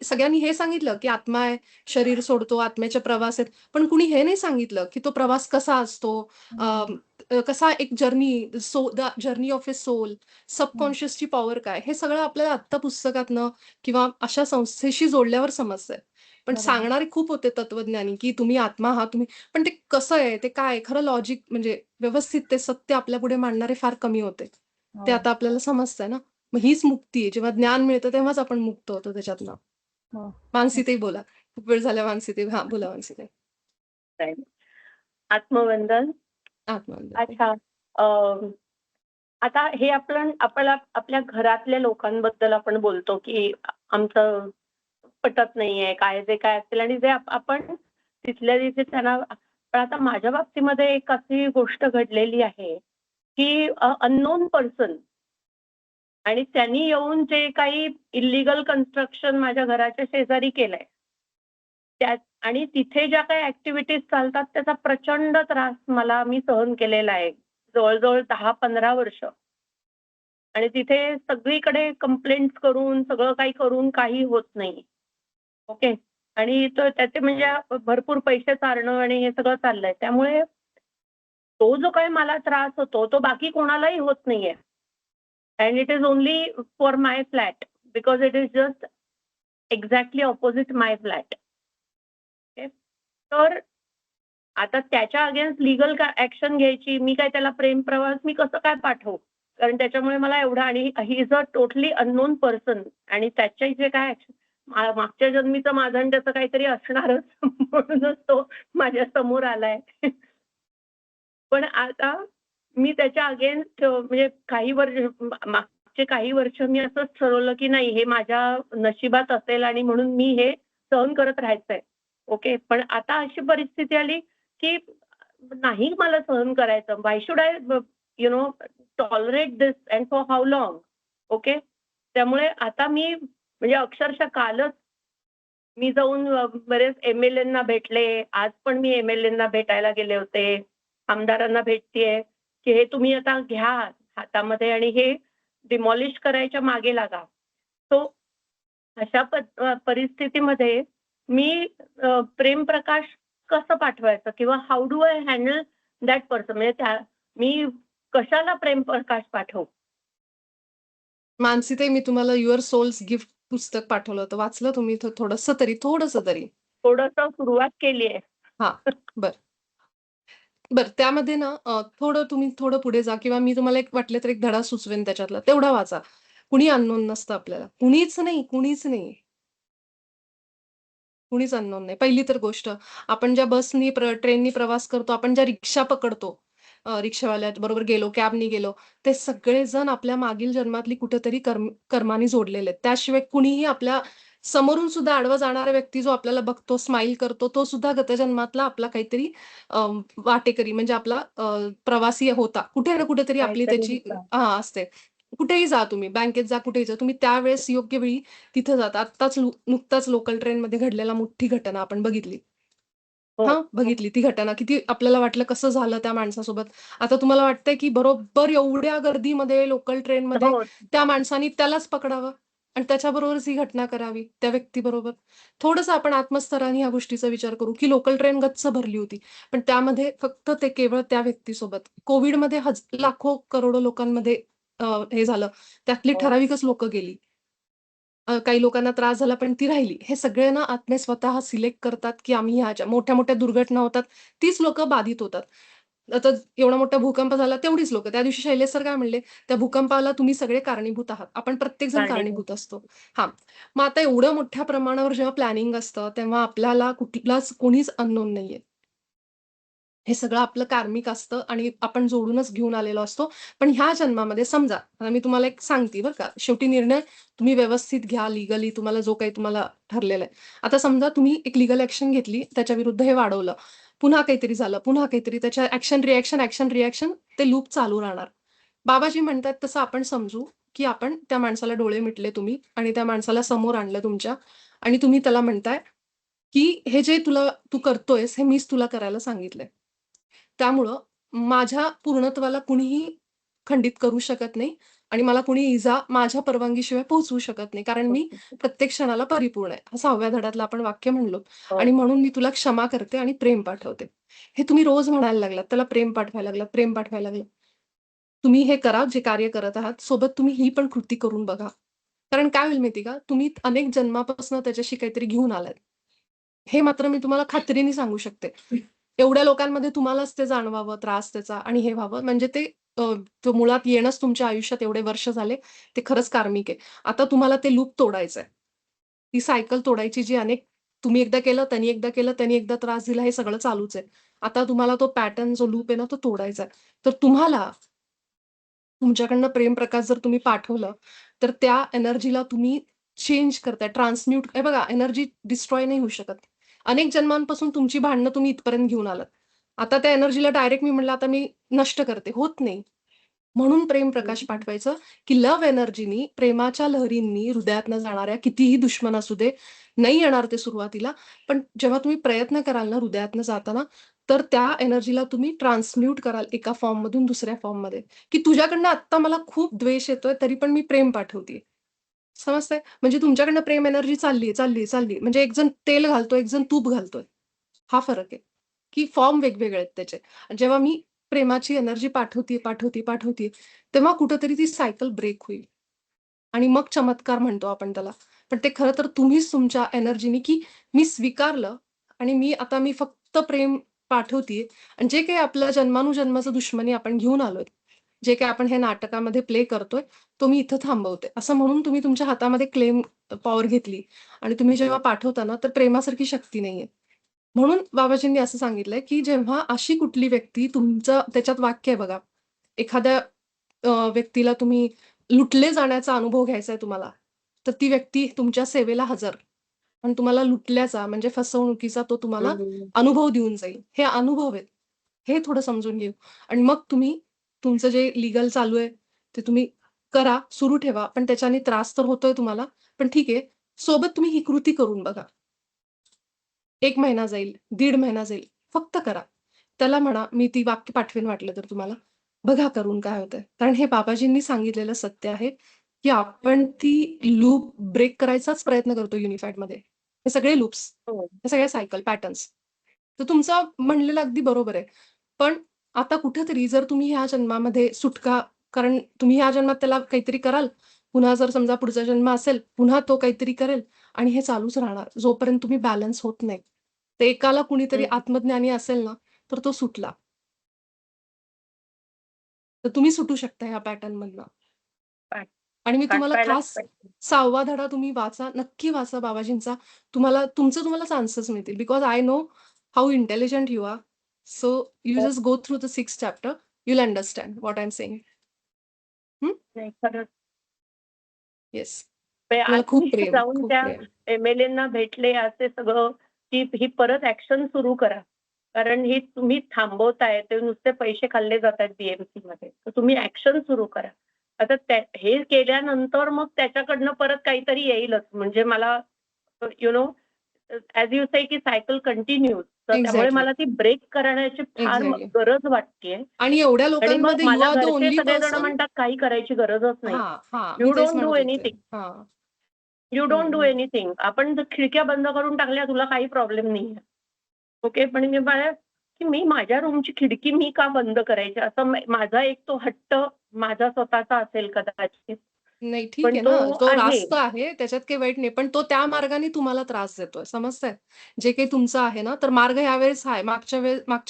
सगळ्यांनी हे सांगितलं, की आत्मा आहे, शरीर सोडतो, आत्म्याचे प्रवास आहेत. पण कुणी हे नाही सांगितलं, की तो प्रवास कसा असतो, अ, हं. कसा एक the journey of a soul, हं. सबकॉन्शियसची पॉवर काय? हे सगळं आपल्याला आत्ता पुस्तकातनं किंवा अशा संस्थेशी जोडल्यावर समजतंय. पण बरोबर. सांगणारे खूप होते तत्वज्ञानी, की तुम्ही आत्मा आहात तुम्ही. पण ते कसं आहे, ते काय आहे, खरं लॉजिक म्हणजे व्यवस्थित ते सत्य आपल्यापुढे मांडणारे फार कमी होते. ते हो. आता आपल्याला समजतंय ना. मग हीच मुक्ती आहे. जेव्हा ज्ञान मिळतं तेव्हाच आपण मुक्त होतो त्याच्यातनं. हो. मानसीताई बोला. खूप वेळ झाला मानसीताई. हां, बोला मानसीताई. आत्मवंदन. आत्मवंदन. अच्छा. अ, आता हे आपल्याला आपल्या घरातल्या लोकांबद्दल आपण बोलतो, की आमचं पटत नाहीये, काय जे काय असेल आणि जे आपण तिथल्या तिथे त्यांना. पण आता माझ्या बाबतीमध्ये एक अशी गोष्ट घडलेली आहे, की अननोन पर्सन आणि त्यांनी येऊन जे काही इल्लीगल कन्स्ट्रक्शन माझ्या घराच्या शेजारी केलंय, त्या आणि तिथे ज्या काही ॲक्टिव्हिटीज चालतात त्याचा प्रचंड त्रास मी सहन केलेला आहे. जवळ-जवळ 10-15 वर्ष. आणि तिथे सगळीकडे कंप्लेंट्स करून, सगळं काही करून काही होत नाही. ओके. आणि त्याचे म्हणजे भरपूर पैसे चारणं आणि हे सगळं चाललंय. त्यामुळे तो जो काही मला त्रास होतो, तो बाकी कोणालाही होत नाहीये. And it is only for my flat because it is just exactly opposite my flat. Okay. तर आता त्याच्या अगेन्स्ट लीगल ॲक्शन घ्यायची. मी काय त्याला प्रेम प्रवास मी कसं काय पाठवू? कारण त्याच्यामुळे मला एवढा आणि he is a totally unknown person आणि त्याचे जे काय ॲक्शन मागच्या जन्मीचं माझं आणि त्याचं काहीतरी असणारच म्हणूनच तो माझ्या समोर आलाय. पण आता मी त्याच्या अगेन्स्ट म्हणजे मागचे काही वर्ष मी असंच ठरवलं, की नाही हे माझ्या नशिबात असेल आणि म्हणून मी हे सहन करत राहायचंय. ओके. पण आता अशी परिस्थिती आली, की नाही मला सहन करायचं. Why should I you know tolerate this and for how long? Okay. त्यामुळे आता मी म्हणजे अक्षरशः कालच मी जाऊन बरेच एम-एल-एंना भेटले. आज पण मी एम-एल-एंना भेटायला गेले होते. आमदारांना भेटतेय, की हे तुम्ही आता घ्या हातामध्ये आणि हे डिमॉलिश करायच्या मागे लागा. सो अशा परिस्थितीमध्ये मी प्रेमप्रकाश कसं पाठवायचं किंवा how do I handle that person म्हणजे मी कशाला प्रेमप्रकाश पाठवू? मानसीताई, मी तुम्हाला युअर सोल्स गिफ्ट पुस्तक पाठवलं होतं. वाचलं तुम्ही थोडंसं तरी? थोडंसं सुरुवात केली आहे. हां. बरं. बरं, त्यामध्ये ना तुम्ही थोडं पुढे जा किंवा मी तुम्हाला एक वाटलं तर एक धडा सुचवेन त्याच्यातला, तेवढा वाचा. कुणी अननोन नसतं आपल्याला. कुणीच नाही, कुणीच नाही. कुणीच अननोन नाही. पहिली तर गोष्ट, आपण ज्या बसनी, ट्रेननी प्रवास करतो, आपण ज्या रिक्षा पकडतो, रिक्षावाल्याबरोबर गेलो, कॅबनी गेलो, ते सगळेजण आपल्या मागील जन्मातली कुठेतरी कर्मानी जोडलेले आहेत. त्याशिवाय कुणीही आपल्या समोरून सुद्धा आडवा जाणारा व्यक्ती जो आपल्याला बघतो, स्माईल करतो, तो सुद्धा गतजन्मातला आपला काहीतरी वाटेकरी म्हणजे आपला प्रवासी होता. कुठे ना कुठेतरी आपली काहीतरी त्याची होता. असते. कुठेही जा तुम्ही, बँकेत जा, कुठेही जा, तुम्ही त्यावेळेस योग्य वेळी तिथं जाता. आत्ताच नुकताच लोकल ट्रेनमध्ये घडलेला मोठी घटना आपण बघितली. हो, हां, हो. बघितली ती घटना. किती आपल्याला वाटलं कसं झालं त्या माणसासोबत. आता तुम्हाला वाटतंय की बरोबर एवढ्या गर्दीमध्ये लोकल ट्रेनमध्ये हो, त्या माणसाने त्यालाच पकडावं आणि त्याच्याबरोबरच ही घटना करावी त्या व्यक्तीबरोबर. थोडंसं आपण आत्मस्तराने ह्या गोष्टीचा विचार करू, की लोकल ट्रेन गच्च भरली होती. पण त्यामध्ये फक्त ते केवळ त्या व्यक्तीसोबत. कोव्हिडमध्ये लाखो, करोडो लोकांमध्ये हे झालं. त्यातली हो. ठराविकच लोकं गेली. काही लोकांना त्रास झाला पण ती राहिली. हे सगळे ना आत्मे स्वतः सिलेक्ट करतात, की आम्ही ह्या मोठ्या-मोठ्या दुर्घटना होतात, तीच लोकं बाधित होतात. आता एवढा मोठा भूकंप झाला तेवढीच लोकं. त्या दिवशी शैलेश सर काय म्हणले, "त्या भूकंपाला तुम्ही सगळे कारणीभूत आहात. आपण प्रत्येकजण कारणीभूत. कारणीभूत असतो." हां. मग आता एवढं मोठ्या प्रमाणावर जेव्हा प्लॅनिंग असतं, तेव्हा आपल्याला कुठलाच कोणीच अननोन नाहीये. हे सगळं आपलं कार्मिक असतं आणि आपण जोडूनच घेऊन आलेलो असतो. पण ह्या जन्मामध्ये समजा, आता मी तुम्हाला एक सांगते बरं का, शेवटी निर्णय तुम्ही व्यवस्थित घ्या लीगली तुम्हाला जो काही तुम्हाला ठरलेला आहे. आता समजा तुम्ही एक लीगल ॲक्शन घेतली, त्याच्या विरुद्ध हे वाढवलं. पुन्हा काहीतरी झालं, पुन्हा काहीतरी त्याच्या ॲक्शन रिएक्शन ते लूप चालू राहणार. बाबाजी म्हणतात तसं आपण समजू, की आपण त्या माणसाला डोळे मिटले तुम्ही आणि त्या माणसाला समोर आणलं तुमच्या आणि तुम्ही त्याला म्हणताय, की "हे जे तू करतोयस, हे मीच तुला करायला सांगितलंय." त्यामुळं माझ्या पूर्णत्वाला कुणीही खंडित करू शकत नाही आणि मला कुणी इजा माझ्या परवानगीशिवाय पोहोचवू शकत नाही. कारण मी प्रत्येक क्षणाला परिपूर्ण आहे. हा 6व्या धड्यातलं आपण वाक्य म्हणलो हो. आणि म्हणून मी तुला क्षमा करते आणि प्रेम पाठवते. हे तुम्ही रोज म्हणायला लागलात. त्याला प्रेम पाठवायला लागलात, प्रेम पाठवायला लागलात. तुम्ही हे करा जे कार्य करत आहात. सोबत तुम्ही ही पण कृती करून बघा. कारण काय होईल माहिती का? तुम्ही अनेक जन्मापासून त्याच्याशी काहीतरी घेऊन आलात. हे मात्र मी तुम्हाला खात्रीने सांगू शकते. एवढ्या लोकांमध्ये तुम्हालाच ते जाणवावं, त्रास त्याचा आणि हे व्हावं म्हणजे ते तो मुळात येणंच तुमच्या आयुष्यात एवढे वर्ष झाले, ते खरंच कार्मिक आहे. आता तुम्हाला ते लूप तोडायचंय. ती सायकल तोडायची जी तुम्ही एकदा केलं, त्यांनी एकदा केलं, त्यांनी एकदा त्रास दिला, हे सगळं चालूच आहे. आता तुम्हाला तो पॅटर्न जो लूप आहे ना, तो तोडायचा आहे. तर तुम्हाला तुमच्याकडनं प्रेमप्रकाश जर तुम्ही पाठवलं, तर त्या एनर्जीला तुम्ही चेंज करताय, ट्रान्सम्यूट हे बघा एनर्जी डिस्ट्रॉय नाही होऊ शकत. अनेक जन्मांपासून तुमची भांडणं तुम्ही इथपर्यंत घेऊन आलात. आता त्या एनर्जीला डायरेक्ट मी म्हटलं आता मी नष्ट करते, होत नाही. म्हणून प्रेमप्रकाश पाठवायचं, की लव्ह एनर्जीनी, प्रेमाच्या लहरींनी हृदयातनं जाणाऱ्या कितीही दुश्मन असू दे, नाही येणार ते सुरुवातीला, पण जेव्हा तुम्ही प्रयत्न कराल ना हृदयातनं जाताना, तर त्या एनर्जीला तुम्ही ट्रान्सम्यूट कराल एका फॉर्ममधून दुसऱ्या फॉर्ममध्ये. की तुझ्याकडनं आत्ता मला खूप द्वेष येतोय, तरी पण मी प्रेम पाठवतेय. समजतंय? म्हणजे तुमच्याकडनं प्रेम एनर्जी चालली, चालली, चालली. म्हणजे एक जण तेल घालतोय, एक जण तूप घालतोय. हा फरक आहे. की फॉर्म वेगवेगळे आहेत त्याचे. आणि जेव्हा मी प्रेमाची एनर्जी पाठवतीये, तेव्हा कुठेतरी ती सायकल ब्रेक होईल. आणि मग चमत्कार म्हणतो आपण त्याला. पण ते खरं तर तुम्हीच तुमच्या एनर्जीनी, की मी स्वीकारलं आणि मी फक्त प्रेम पाठवतीये आणि जे काही आपलं जन्मानुजन्माचं दुश्मनी आपण घेऊन आलोय, जे काही आपण हे नाटकामध्ये प्ले करतोय, तो मी इथं थांबवते. असं म्हणून तुम्ही तुमच्या हातामध्ये क्लेम पॉवर घेतली आणि तुम्ही जेव्हा पाठवता ना, तर प्रेमासारखी शक्ती नाहीये. म्हणून बाबाजींनी असं सांगितलंय, की जेव्हा अशी कुठली व्यक्ती तुमचं त्याच्यात वाक्य आहे बघा, एखाद्या व्यक्तीला तुम्ही लुटले जाण्याचा अनुभव घ्यायचा आहे तुम्हाला, तर ती व्यक्ती तुमच्या सेवेला हजर. पण तुम्हाला लुटल्याचा म्हणजे फसवणुकीचा तो तुम्हाला हं. अनुभव देऊन जाईल. हे अनुभव आहेत. हे थोडं समजून घेऊ आणि मग तुम्ही तुमचं जे लीगल चालू आहे, ते तुम्ही करा, सुरू ठेवा. पण त्याच्याने त्रास तर होतोय तुम्हाला, पण ठीक आहे. सोबत तुम्ही ही कृती करून बघा. 1 महिना जाईल, 1.5 महिना जाईल. फक्त करा. त्याला म्हणा, मी ती वाक्य पाठवेन वाटलं तर तुम्हाला. बघा करून काय होतंय. कारण हे बाबाजींनी सांगितलेलं सत्य आहे, की आपण ती लूप ब्रेक करायचाच प्रयत्न करतो युनिफाईडमध्ये. हे सगळे लूप्स, हो. हे सगळ्या सायकल, पॅटर्न्स. तर तुमचं म्हणलेलं अगदी बरोबर आहे. पण आता कुठेतरी जर तुम्ही ह्या जन्मामध्ये सुटका कारण तुम्ही ह्या जन्मात त्याला काहीतरी कराल, पुन्हा जर समजा पुढचा जन्म असेल, पुन्हा तो काहीतरी करेल आणि हे चालूच राहणार. जोपर्यंत तुम्ही बॅलन्स होत नाही. तर एकाला कुणीतरी हं. आत्मज्ञानी असेल ना, तर तो सुटला. तर तुम्ही सुटू शकता ह्या पॅटर्नमधनं. आणि मी तुम्हाला पाठवायलाच खास पाहिजे. 6वा धडा तुम्ही वाचा, नक्की वाचा बाबाजींचा. तुम्हाला आन्सर्स मिळतील. Because I know how intelligent you are. So you हो, just go through the 6th chapter. You will understand what I am saying. नाही खरंच. येस. आज तुम्हाला खूप मी प्रेम, जाऊन खूप त्या प्रेम. एम-एल-एना भेटले असे सगळं, की ही परत ॲक्शन सुरू करा. कारण ही तुम्ही थांबवताय, ते नुसते पैसे खाल्ले जातायत बी-एम-सीमध्ये. तर तुम्ही ॲक्शन सुरू करा. आता हे केल्यानंतर मग त्याच्याकडनं परत काहीतरी येईलच. म्हणजे मला नो ॲज यू से की सायकल कंटिन्यूज. तर त्यामुळे एक्झॅक्टली, मला ती ब्रेक करण्याची फार एक्झॅक्टली. गरज वाटतेय. आणि एवढ्या आणि मग लोकांमध्ये यू मला आर द घरचे ओन्ली सगळेजण पर्सन. म्हणतात काही करायची गरजच नाही. हां, हां. मी यू तेच डोंट डू म्हणत होते. एनिथिंग. हां. यू डोंट डू हं. एनिथिंग. आपण जर खिडक्या बंद करून टाकल्या तुला काही प्रॉब्लेम नाहीये. ओके. पण मी मला की मी माझ्या रूमची खिडकी मी का बंद करायची? असं माझा एक तो हट्ट माझा स्वतःचा असेल कदाचित. नाही ठीक पण आहे तो ना. तो आहे. रास्त आहे, त्याच्यात काही वाईट नाही. पण तो त्या मार्गाने तुम्हाला त्रास देतोय. समजतंय? जे काही तुमचं आहे ना, तर मार्ग ह्यावेळेस आहे. मागच्या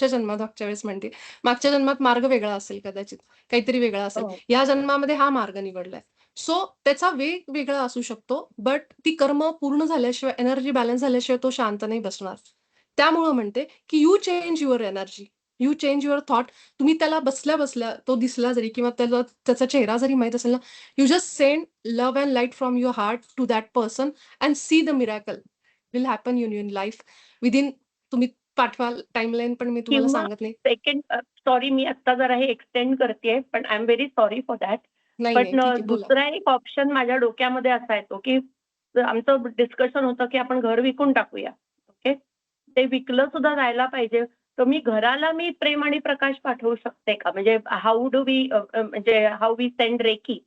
जन्मात मागच्या वेळेस म्हणते. मागच्या जन्मात मार्ग वेगळा असेल कदाचित. काहीतरी वेगळा असेल. हो. या जन्मामध्ये हा मार्ग निवडलाय. सो त्याचा वेग वेगळा असू शकतो. बट ती कर्म पूर्ण झाल्याशिवाय, एनर्जी बॅलन्स झाल्याशिवाय तो शांत नाही बसणार. त्यामुळं म्हणते, की you change your energy. You change your thought. तुम्ही त्याला बसल्या-बसल्या तो दिसला जरी किंवा त्याचा चेहरा जरी माहीत असेल ना, you just send love and light from your heart to that person and see the miracle will happen in your life within. तुम्ही पाठवाल टाइमलाईन पण मी तुम्हाला किंवा सांगत नाही. सेकंड सॉरी मी आत्ता जरा हे एक्सटेंड करतेय, पण I am very sorry for that. नाही, पण ठीक आहे बोला. दुसरा एक ऑप्शन माझ्या डोक्यामध्ये असा येतो, की आमचं डिस्कशन होतं, की आपण घर विकून टाकूया. ओके. ते विकलं सुद्धा जायला पाहिजे. तर घराला मी प्रेम आणि प्रकाश पाठवू शकते का? म्हणजे हाऊ डू वी म्हणजे हाऊ वी सेंड रेकी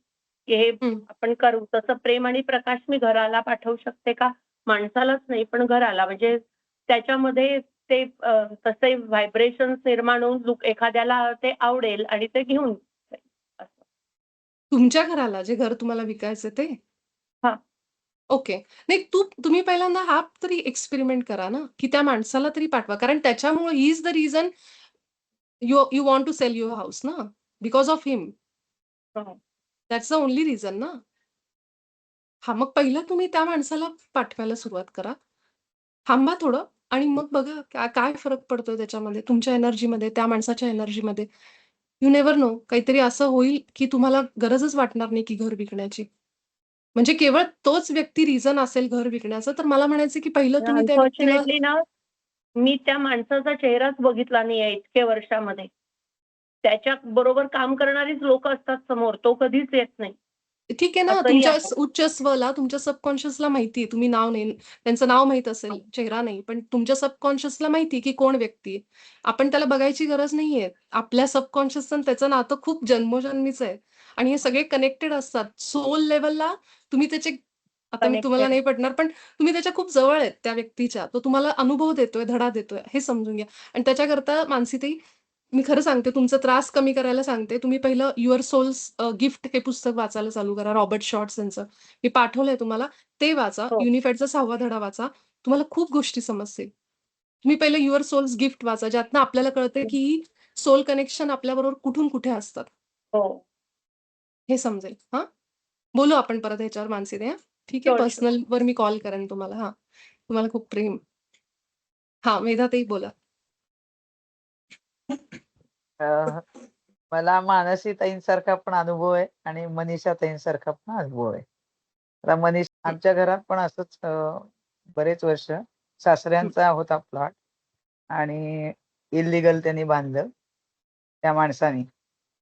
हे हं. आपण करू तसं प्रेम आणि प्रकाश मी घराला पाठवू शकते का? माणसालाच नाही पण घराला. म्हणजे त्याच्यामध्ये ते तसे व्हायब्रेशन्स निर्माण होऊन एखाद्याला ते आवडेल आणि ते घेऊन जाईल असं. तुमच्या घराला जे घर तुम्हाला विकायचं ते? हां. ओके. नाही तुम्ही पहिल्यांदा हा तरी एक्सपेरिमेंट करा ना, की त्या माणसाला तरी पाठवा. कारण त्याच्यामुळे he is the reason you you want to sell your house ना, बिकॉज ऑफ हिम. हो. दॅट्स द ओन्ली रिझन ना. हां, मग पहिलं तुम्ही त्या माणसाला पाठवायला सुरुवात करा. थांबा थोडं आणि मग बघा काय फरक पडतोय त्याच्यामध्ये, तुमच्या एनर्जीमध्ये, त्या माणसाच्या एनर्जीमध्ये. You never know. काहीतरी असं होईल, की तुम्हाला गरजच वाटणार नाही की घर विकण्याची. म्हणजे केवळ तोच व्यक्ती रिझन असेल घर विकण्याचं, तर मला म्हणायचं की पहिलं तुम्ही त्या व्यक्तीला. अनफॉर्च्युनेटली ना, मी त्या माणसाचा चेहराच बघितला नाहीये इतक्या वर्षामध्ये. त्याच्या बरोबर काम करणारीच लोकं असतात समोर. तो कधीच येत नाही. ठीक आहे ना, असंही तुमच्या आहे. उच्च स्वला, तुमच्या सबकॉन्शियसला माहिती आहे. तुम्ही नाव नाही, त्यांचं नाव माहीत असेल, चेहरा नाही. पण तुमच्या सबकॉन्शियसला माहिती आहे, की कोण व्यक्ती आहे. आपण त्याला बघायची गरज नाहीये. आपल्या सबकॉन्शियसचं आणि त्याचं नातं खूप जन्मोजन्मीचं आहे. आणि हे सगळे कनेक्टेड असतात. सोल लेव्हलला तुम्ही त्याचे, आता मी तुम्हाला कनेक्टेड. नाही पटणार, पण तुम्ही त्याच्या खूप जवळ आहेत त्या व्यक्तीच्या. तो तुम्हाला अनुभव देतोय, धडा देतोय, हे समजून घ्या. आणि त्याच्याकरता मानसीताई, मी खरं सांगते, तुमचा त्रास कमी करायला सांगते. तुम्ही पहिलं युअर सोल्स गिफ्ट हे पुस्तक वाचायला चालू करा. रॉबर्ट शॉर्ट्स यांचं. मी पाठवलंय तुम्हाला. ते वाचा. हो. युनिफाईडचा 6वा धडा वाचा. तुम्हाला खूप गोष्टी समजतील. तुम्ही पहिलं युअर सोल्स गिफ्ट वाचा. ज्यातनं आपल्याला कळतंय, की सोल कनेक्शन आपल्याबरोबर कुठून कुठे असतात. हो. हे समजेल. हां? बोलू आपण परत ह्याच्यावर मानसीताई हां? ठीक आहे. Sure, sure. पर्सनलवर मी कॉल करेन तुम्हाला. हां. तुम्हाला खूप प्रेम. हां, मेधाताई बोला. अ, मला मानसी ताईंसारखा पण अनुभव आहे आणि मनीषा ताईंसारखा पण अनुभव आहे. आता हं, आमच्या घरात पण असंच बरेच वर्ष हं, सासऱ्यांचा होता प्लॉट आणि इल्लीगल त्यांनी बांधलं त्या माणसाने, हं.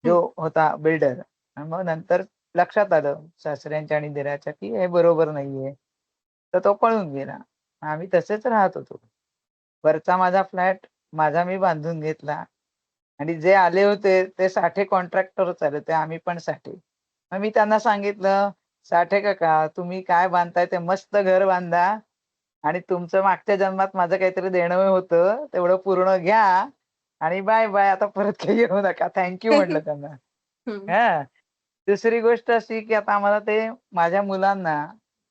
जो होता बिल्डर. आणि मग नंतर लक्षात आलं सासऱ्यांच्या आणि दिराच्या, की हे बरोबर नाहीये. तर तो पळून गेला. आम्ही तसेच राहत होतो. वरचा माझा फ्लॅट माझा मी बांधून घेतला. आणि जे आले होते ते साठे कॉन्ट्रॅक्टरच आले होते. आम्ही पण साठे. मग मी त्यांना सांगितलं, "साठे काका, तुम्ही काय बांधताय ते मस्त घर बांधा आणि तुमचं मागच्या जन्मात माझं काहीतरी देणं होतं, तेवढं पूर्ण घ्या आणि बाय-बाय. आता परत काही येऊ नका." थँक म्हटलं त्यांना. हं. हां. दुसरी गोष्ट अशी, की आता आम्हाला ते माझ्या मुलांना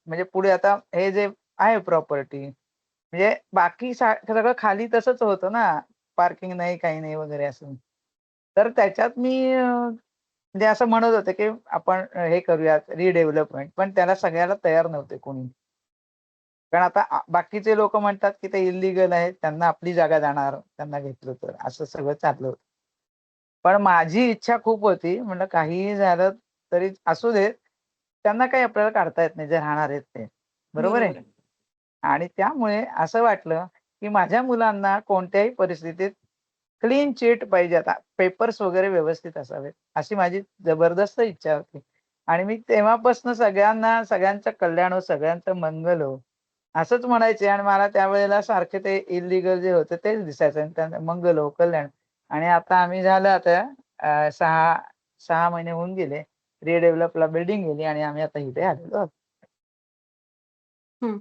म्हणजे पुढे आता हे जे आहे प्रॉपर्टी म्हणजे बाकी सगळं खाली तसंच होतं ना, पार्किंग नाही, काही नाही वगैरे असं. तर त्याच्यात मी म्हणजे असं म्हणत होते की आपण हे करूयात रिडेव्हलपमेंट, पण त्याला सगळ्याला तयार नव्हते कोणी. कारण आता बाकीचे लोक म्हणतात की ते इलिगल आहे, त्यांना आपली जागा जाणार, त्यांना घेतलं तर असं सगळं चाललं होतं. पण माझी इच्छा खूप होती, म्हणलं काहीही झालं तरी असू देत, त्यांना काही आपल्याला काढता येत नाही जे राहणार आहेत ते, बरोबर आहे. बरोबर आहे. आणि त्यामुळे असं वाटलं की माझ्या मुलांना कोणत्याही परिस्थितीत क्लीन चिट पाहिजे, आता पेपर्स वगैरे व्यवस्थित असावेत, अशी माझी जबरदस्त इच्छा होती. आणि मी तेव्हापासून सगळ्यांना सगळ्यांचं कल्याण हो, सगळ्यांचं मंगल हो, असंच म्हणायचे. आणि मला त्यावेळेला सारखे ते इल्लीगल जे होते तेच दिसायचं आणि त्यांचं मंगल हो, कल्याण. आणि आता आम्ही झालं आता 6 महिने होऊन गेले. रिडेव्हलपला बिल्डिंग गेली आणि आम्ही आता इथे आलेलो आहोत. हं.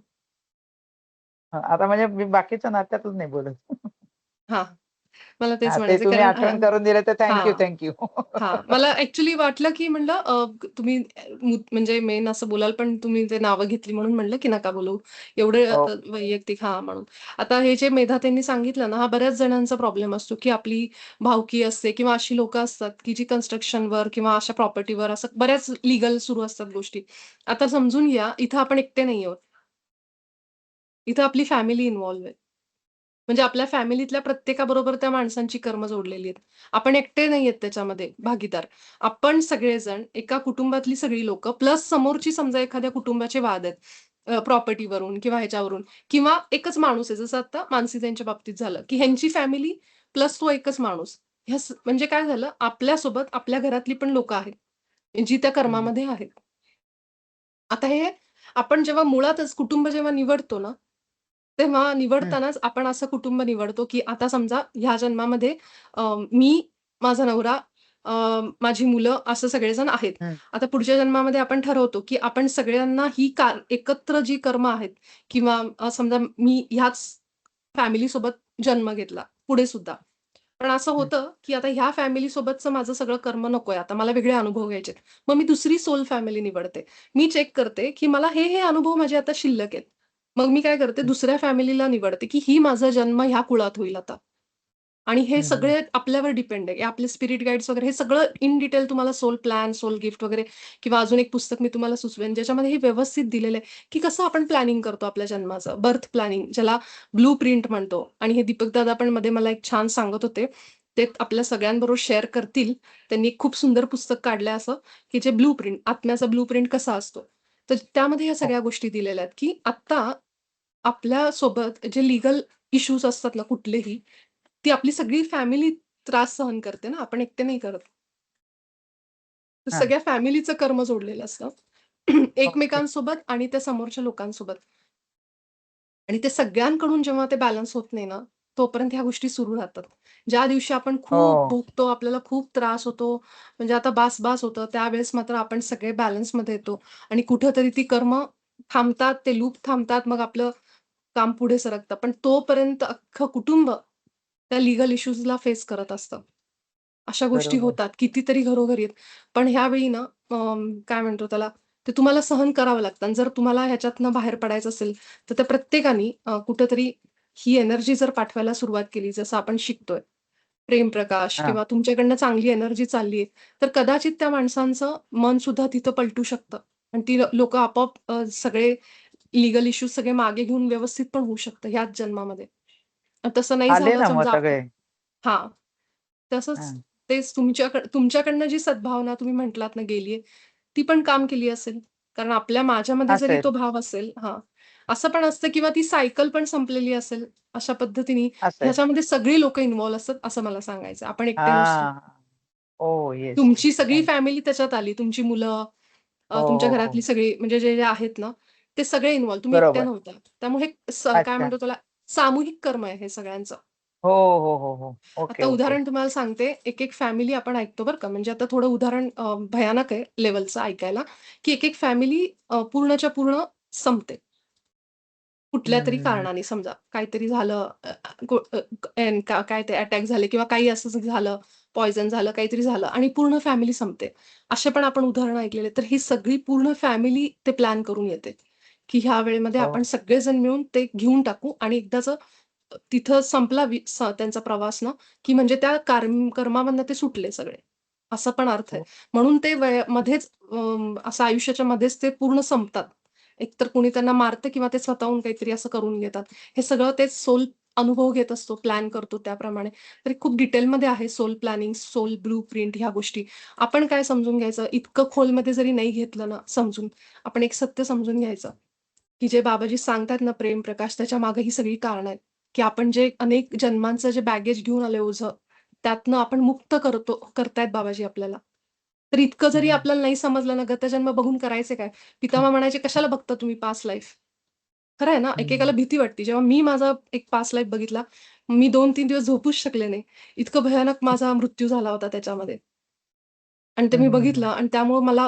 आता म्हणजे मी बाकीच्या नात्यातच नाही बोलत. हां. मला तेच हां, ते म्हणायचं तुम्ही कारण आठवण करून दिलं तर थँक हां. यू. हां. मला ॲक्चुअली वाटलं, की म्हणलं तुम्ही म्हणजे मेन असं बोलाल, पण तुम्ही ते नावं घेतली म्हणून म्हणलं, की नका बोलू. एवढे हो. वैयक्तिक म्हणून. आता हे जे मेधाताईंनी सांगितलं ना, हा बऱ्याच जणांचा प्रॉब्लेम असतो, की आपली भावकी असते किंवा अशी लोकं असतात, की जी कन्स्ट्रक्शनवर किंवा अशा प्रॉपर्टीवर असं बऱ्याच लीगल सुरू असतात गोष्टी. आता समजून घ्या, इथं आपण एकटे नाही आहोत. इथं आपली फॅमिली इन्व्हॉल्व आहे. म्हणजे आपल्या फॅमिलीतल्या प्रत्येकाबरोबर त्या माणसांची कर्म जोडलेली आहेत. आपण एकटे नाही आहेत त्याच्यामध्ये भागीदार. आपण सगळेजण एका कुटुंबातली सगळी लोकं प्लस समोरची समजा एखाद्या कुटुंबाचे वाद आहेत. प्रॉपर्टीवरून किंवा ह्याच्यावरून किंवा एकच माणूस आहे जसं आता मानसी त्यांच्या बाबतीत झालं, की ह्यांची फॅमिली प्लस तो एकच माणूस. म्हणजे काय झालं आपल्यासोबत आपल्या घरातली पण लोकं आहेत, जी त्या हं, कर्मामध्ये आहेत. आता हे आपण जेव्हा मुळातच कुटुंब जेव्हा निवडतो ना, तेव्हा हं, निवडतानाच आपण असं कुटुंब निवडतो, की आता समजा ह्या जन्मामध्ये मी, माझा नवरा, अ, माझी मुलं असं सगळेजण आहेत. हं, आता पुढच्या जन्मामध्ये आपण ठरवतो, की आपण सगळ्यांना ही एकत्र जी कर्म आहेत किंवा समजा मी ह्याच फॅमिलीसोबत जन्म घेतला, पुढे सुद्धा. पण असं हं, होतं, की आता ह्या फॅमिलीसोबतचं माझं सगळं कर्म नकोय. आता मला वेगळे अनुभव घ्यायचेत. मग मी दुसरी सोल फॅमिली निवडते. मी चेक करते, की मला हे अनुभव माझे आता शिल्लक आहेत. मग मी काय करते, हं, दुसऱ्या फॅमिलीला निवडते, की ही माझा जन्म ह्या कुळात होईल आता. आणि हे हं, हं. सगळे आपल्यावर डिपेंड आहे. आपले स्पिरिट गाईड्स वगैरे हे सगळं इन डिटेल तुम्हाला सोल प्लॅन, सोल गिफ्ट वगैरे किंवा अजून एक पुस्तक मी तुम्हाला सुचवेन, ज्याच्यामध्ये हे व्यवस्थित दिलेलं आहे, की कसं आपण प्लॅनिंग करतो आपल्या जन्माचं. बर्थ प्लॅनिंग ज्याला ब्लू प्रिंट म्हणतो. आणि हे दीपक दादा पण मध्ये मला एक छान सांगत होते. ते आपल्या सगळ्यांबरोबर शेअर करतील. त्यांनी एक खूप सुंदर पुस्तक काढलंय असं, की जे ब्लू प्रिंट, आत्म्याचा ब्लू प्रिंट कसा असतो. तर त्यामध्ये ह्या हो, सगळ्या गोष्टी दिलेल्या आहेत, की आत्ता आपल्यासोबत जे लीगल इश्यूज असतात ना कुठलेही, ती आपली सगळी फॅमिली त्रास सहन करते ना, आपण एकटे नाही करत. तर हां. सगळ्या फॅमिलीचं कर्म जोडलेलं असतं. ओके. एकमेकांसोबत आणि त्या समोरच्या लोकांसोबत. आणि ते सगळ्यांकडून जेव्हा ते बॅलन्स होत नाही ना, तोपर्यंत ह्या गोष्टी सुरू राहतात. ज्या दिवशी आपण खूप हो, भोगतो, आपल्याला खूप त्रास होतो, म्हणजे आता बास-बास होतं, त्यावेळेस मात्र आपण सगळे बॅलन्समध्ये येतो आणि कुठेतरी ती कर्म थांबतात, ते लूप थांबतात, मग आपलं काम पुढे सरकतं. पण तोपर्यंत अख्खं कुटुंब त्या लीगल इश्यूजला फेस करत असतं. अशा गोष्टी बरोबर. होतात, कितीतरी घरोघरी आहेत. पण ह्यावेळी ना काय म्हणतो त्याला, ते तुम्हाला सहन करावं लागतं आणि जर तुम्हाला ह्याच्यातनं बाहेर पडायचं असेल, तर त्या प्रत्येकाने कुठेतरी ही एनर्जी जर पाठवायला सुरुवात केली, जसं आपण शिकतोय, प्रेमप्रकाश हां. किंवा तुमच्याकडनं चांगली एनर्जी चालली आहे, तर कदाचित त्या माणसांचं मन सुद्धा तिथं पलटू शकतं आणि ती लोकं आपोआप सगळे लीगल इश्यूज सगळे मागे घेऊन व्यवस्थित पण होऊ शकतं ह्याच जन्मामध्ये. तसं नाही आले झालं ना मग समजा सगळे. हां. तसंच हां. तेच तुमच्याकडनं जी सद्भावना तुम्ही म्हटलात ना गेलीये, ती पण काम केली असेल. कारण माझ्यामध्ये जरी असेल, तो भाव असेल असं पण असतं किंवा ती सायकल पण संपलेली असेल, अशा पद्धतीने असेल. ह्याच्यामध्ये सगळी लोकं इन्व्हॉल्व असतात, असं मला सांगायचं आपण एकटे नसतो. हां. ओह! Yes, yes. तुमची सगळी थँक फॅमिली त्याच्यात आली. तुमची मुलं, हो, तुमच्या हो, हो. घरातली सगळी म्हणजे जे आहेत ना, ते सगळे इन्व्हॉल्व. तुम्ही एकट्या बरोबर. नव्हता. त्यामुळे काय अच्छा. म्हणतो त्याला, सामूहिक कर्म आहे हे सगळ्यांचं. हो, हो, हो, हो. ओके, आता ओके. उदाहरण तुम्हाला सांगते, एक-एक फॅमिली आपण ऐकतो बरं का, म्हणजे आता थोडं उदाहरण भयानक आहे लेव्हलचं ऐकायला, की एक-एक फॅमिली पूर्णच्या पूर्ण संपते. हं, कुठल्यातरी हं, हं. कारणाने समजा काहीतरी झालं, अ, अ, को अ, काय ते अटॅक झाले किंवा काही असंच झालं, पॉइझन झालं, काहीतरी झालं आणि पूर्ण फॅमिली संपते. असे पण आपण उदाहरणं ऐकलेले. तर ही सगळी पूर्ण फॅमिली ते प्लॅन करून येते, की ह्या वेळेमध्ये हो. आपण सगळेजण मिळून ते घेऊन टाकू आणि एकदाचं तिथं संपला त्यांचा प्रवास ना, की म्हणजे त्या कर्मामधनं ते सुटले सगळे. असा पण अर्थ आहे. हो. म्हणून ते मध्येच असं आयुष्याच्या मध्येच ते पूर्ण संपतात. एकतर कुणी त्यांना मारतं किंवा ते स्वतःहून काहीतरी असं करून घेतात. हे सगळं तेच सोल अनुभव घेत असतो, प्लॅन करतो त्याप्रमाणे. तर खूप डिटेलमध्ये आहे सोल प्लॅनिंग, सोल ब्लूप्रिंट ह्या गोष्टी. आपण काय समजून घ्यायचं, इतकं खोलमध्ये जरी नाही घेतलं ना समजून, आपण एक सत्य समजून घ्यायचं, की जे बाबाजी सांगतात ना प्रेम प्रकाश, त्याच्या मागे ही सगळी कारणं आहेत, की आपण जे अनेक जन्मांचं जे बॅगेज घेऊन आलोय ओझं, त्यातनं आपण मुक्त करतायत बाबाजी आपल्याला. तर इतकं जरी हं. आपल्याला नाही समजलं ना, गतजन्म बघून करायचे काय? पितामह म्हणायचे, "कशाला बघता तुम्ही पास्ट लाईफ?" खरं आहे ना, एकेकाला हं. भीती वाटते. जेव्हा मी माझा एक पास्ट लाईफ बघितला, मी 2-3 दिवस झोपूच शकले नाही. इतकं भयानक माझा मृत्यू झाला होता त्याच्यामध्ये. आणि ते हं, मी हं, बघितलं हं. आणि त्यामुळे मला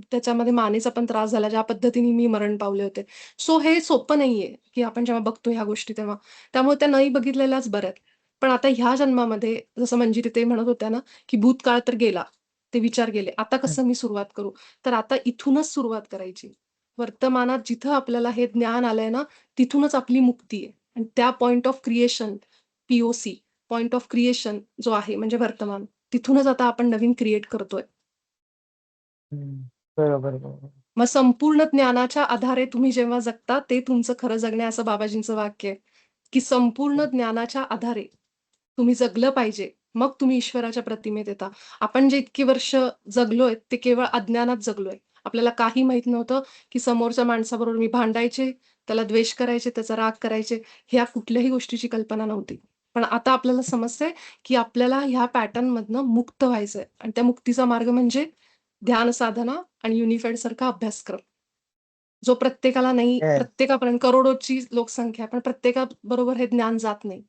त्याच्यामध्ये मानेचा पण त्रास झाला, ज्या पद्धतीने मी मरण पावले होते. सो हे सोपं नाहीये, की आपण जेव्हा बघतो ह्या गोष्टी तेव्हा. त्यामुळे त्या नाही बघितलेल्याच बऱ्या आहेत. पण आता ह्या जन्मामध्ये जसं मंजिरी ते म्हणत होत्या ना, की भूतकाळ तर गेला, ते विचार गेले. आता हं. कसं मी सुरुवात करू? तर आता इथूनच सुरुवात करायची. वर्तमानात जिथं आपल्याला हे ज्ञान आलंय ना, तिथूनच आपली मुक्ती आहे. आणि त्या point of creation, P O C, point of creation जो आहे म्हणजे वर्तमान, तिथूनच आता आपण नवीन क्रिएट करतोय. हं. बरोबर, बरोबर. मग संपूर्ण ज्ञानाच्या आधारे तुम्ही जेव्हा जगता, ते तुमचं खरं जगणे असं बाबाजींचं वाक्य आहे, की संपूर्ण हं. ज्ञानाच्या आधारे तुम्ही जगलं पाहिजे. मग तुम्ही ईश्वराच्या प्रतिमेत येता. आपण जे इतकी वर्ष जगलोय, ते केवळ अज्ञानात जगलोय. आपल्याला काही माहीत नव्हतं, की समोरच्या माणसाबरोबर मी भांडायचे, त्याला द्वेष करायचे, त्याचा राग करायचे, ह्या कुठल्याही गोष्टीची कल्पना नव्हती. पण आता आपल्याला समजतंय, की आपल्याला ह्या पॅटर्नमधनं मुक्त व्हायचंय आणि त्या मुक्तीचा मार्ग म्हणजे ध्यान साधना आणि युनिफाईड सारखा अभ्यासक्रम. जो प्रत्येकाला नाही, येस. प्रत्येकापर्यंत करोडोची लोकसंख्या आहे, पण प्रत्येकाबरोबर हे ज्ञान जात नाही.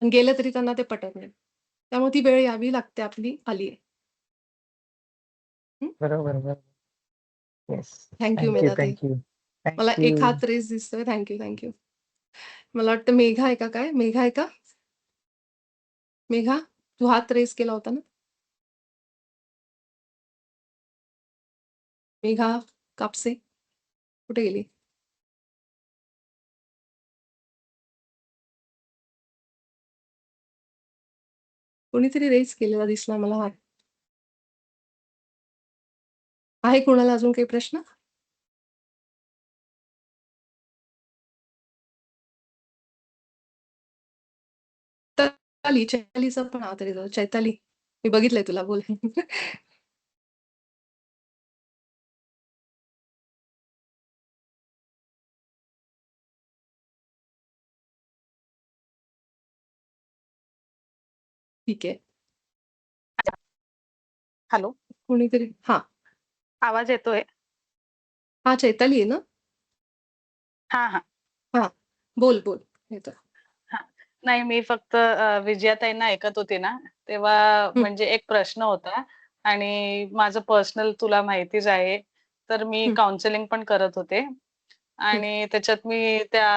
आणि गेलं तरी त्यांना ते पटत नाही. त्यामुळे ती वेळ यावी लागते आपली, आली आहे. बरोबर, बरोबर. Yes. Thank you thank you, मेधाताई. Thank you. मला थँक एक यू. हात रेज दिसतोय. Thank you. मला वाटतं मेघा आहे का काय? मेघा आहे का? मेघा, तू हात रेज केला होता ना? मेघा कापसे कुठे गेली? कोणीतरी रेज केलेला दिसला मला हात. आहे कोणाला अजून काही प्रश्न? चैतालीचा पण हात रेज होता. चैताली, मी बघितलंय तुला, बोल. ठीक आहे. हॅलो, कोणीतरी हां. आवाज येतोय? हां, चैताली आहे ना? हां, हां, हां. बोल, बोल. येतोय. हां. नाही, मी फक्त विजयाताईंना ऐकत होते ना, तेव्हा हं, म्हणजे एक प्रश्न होता आणि माझं पर्सनल तुला माहितीच आहे. तर मी हं, काउन्सिलिंग पण करत होते हं, आणि त्याच्यात मी त्या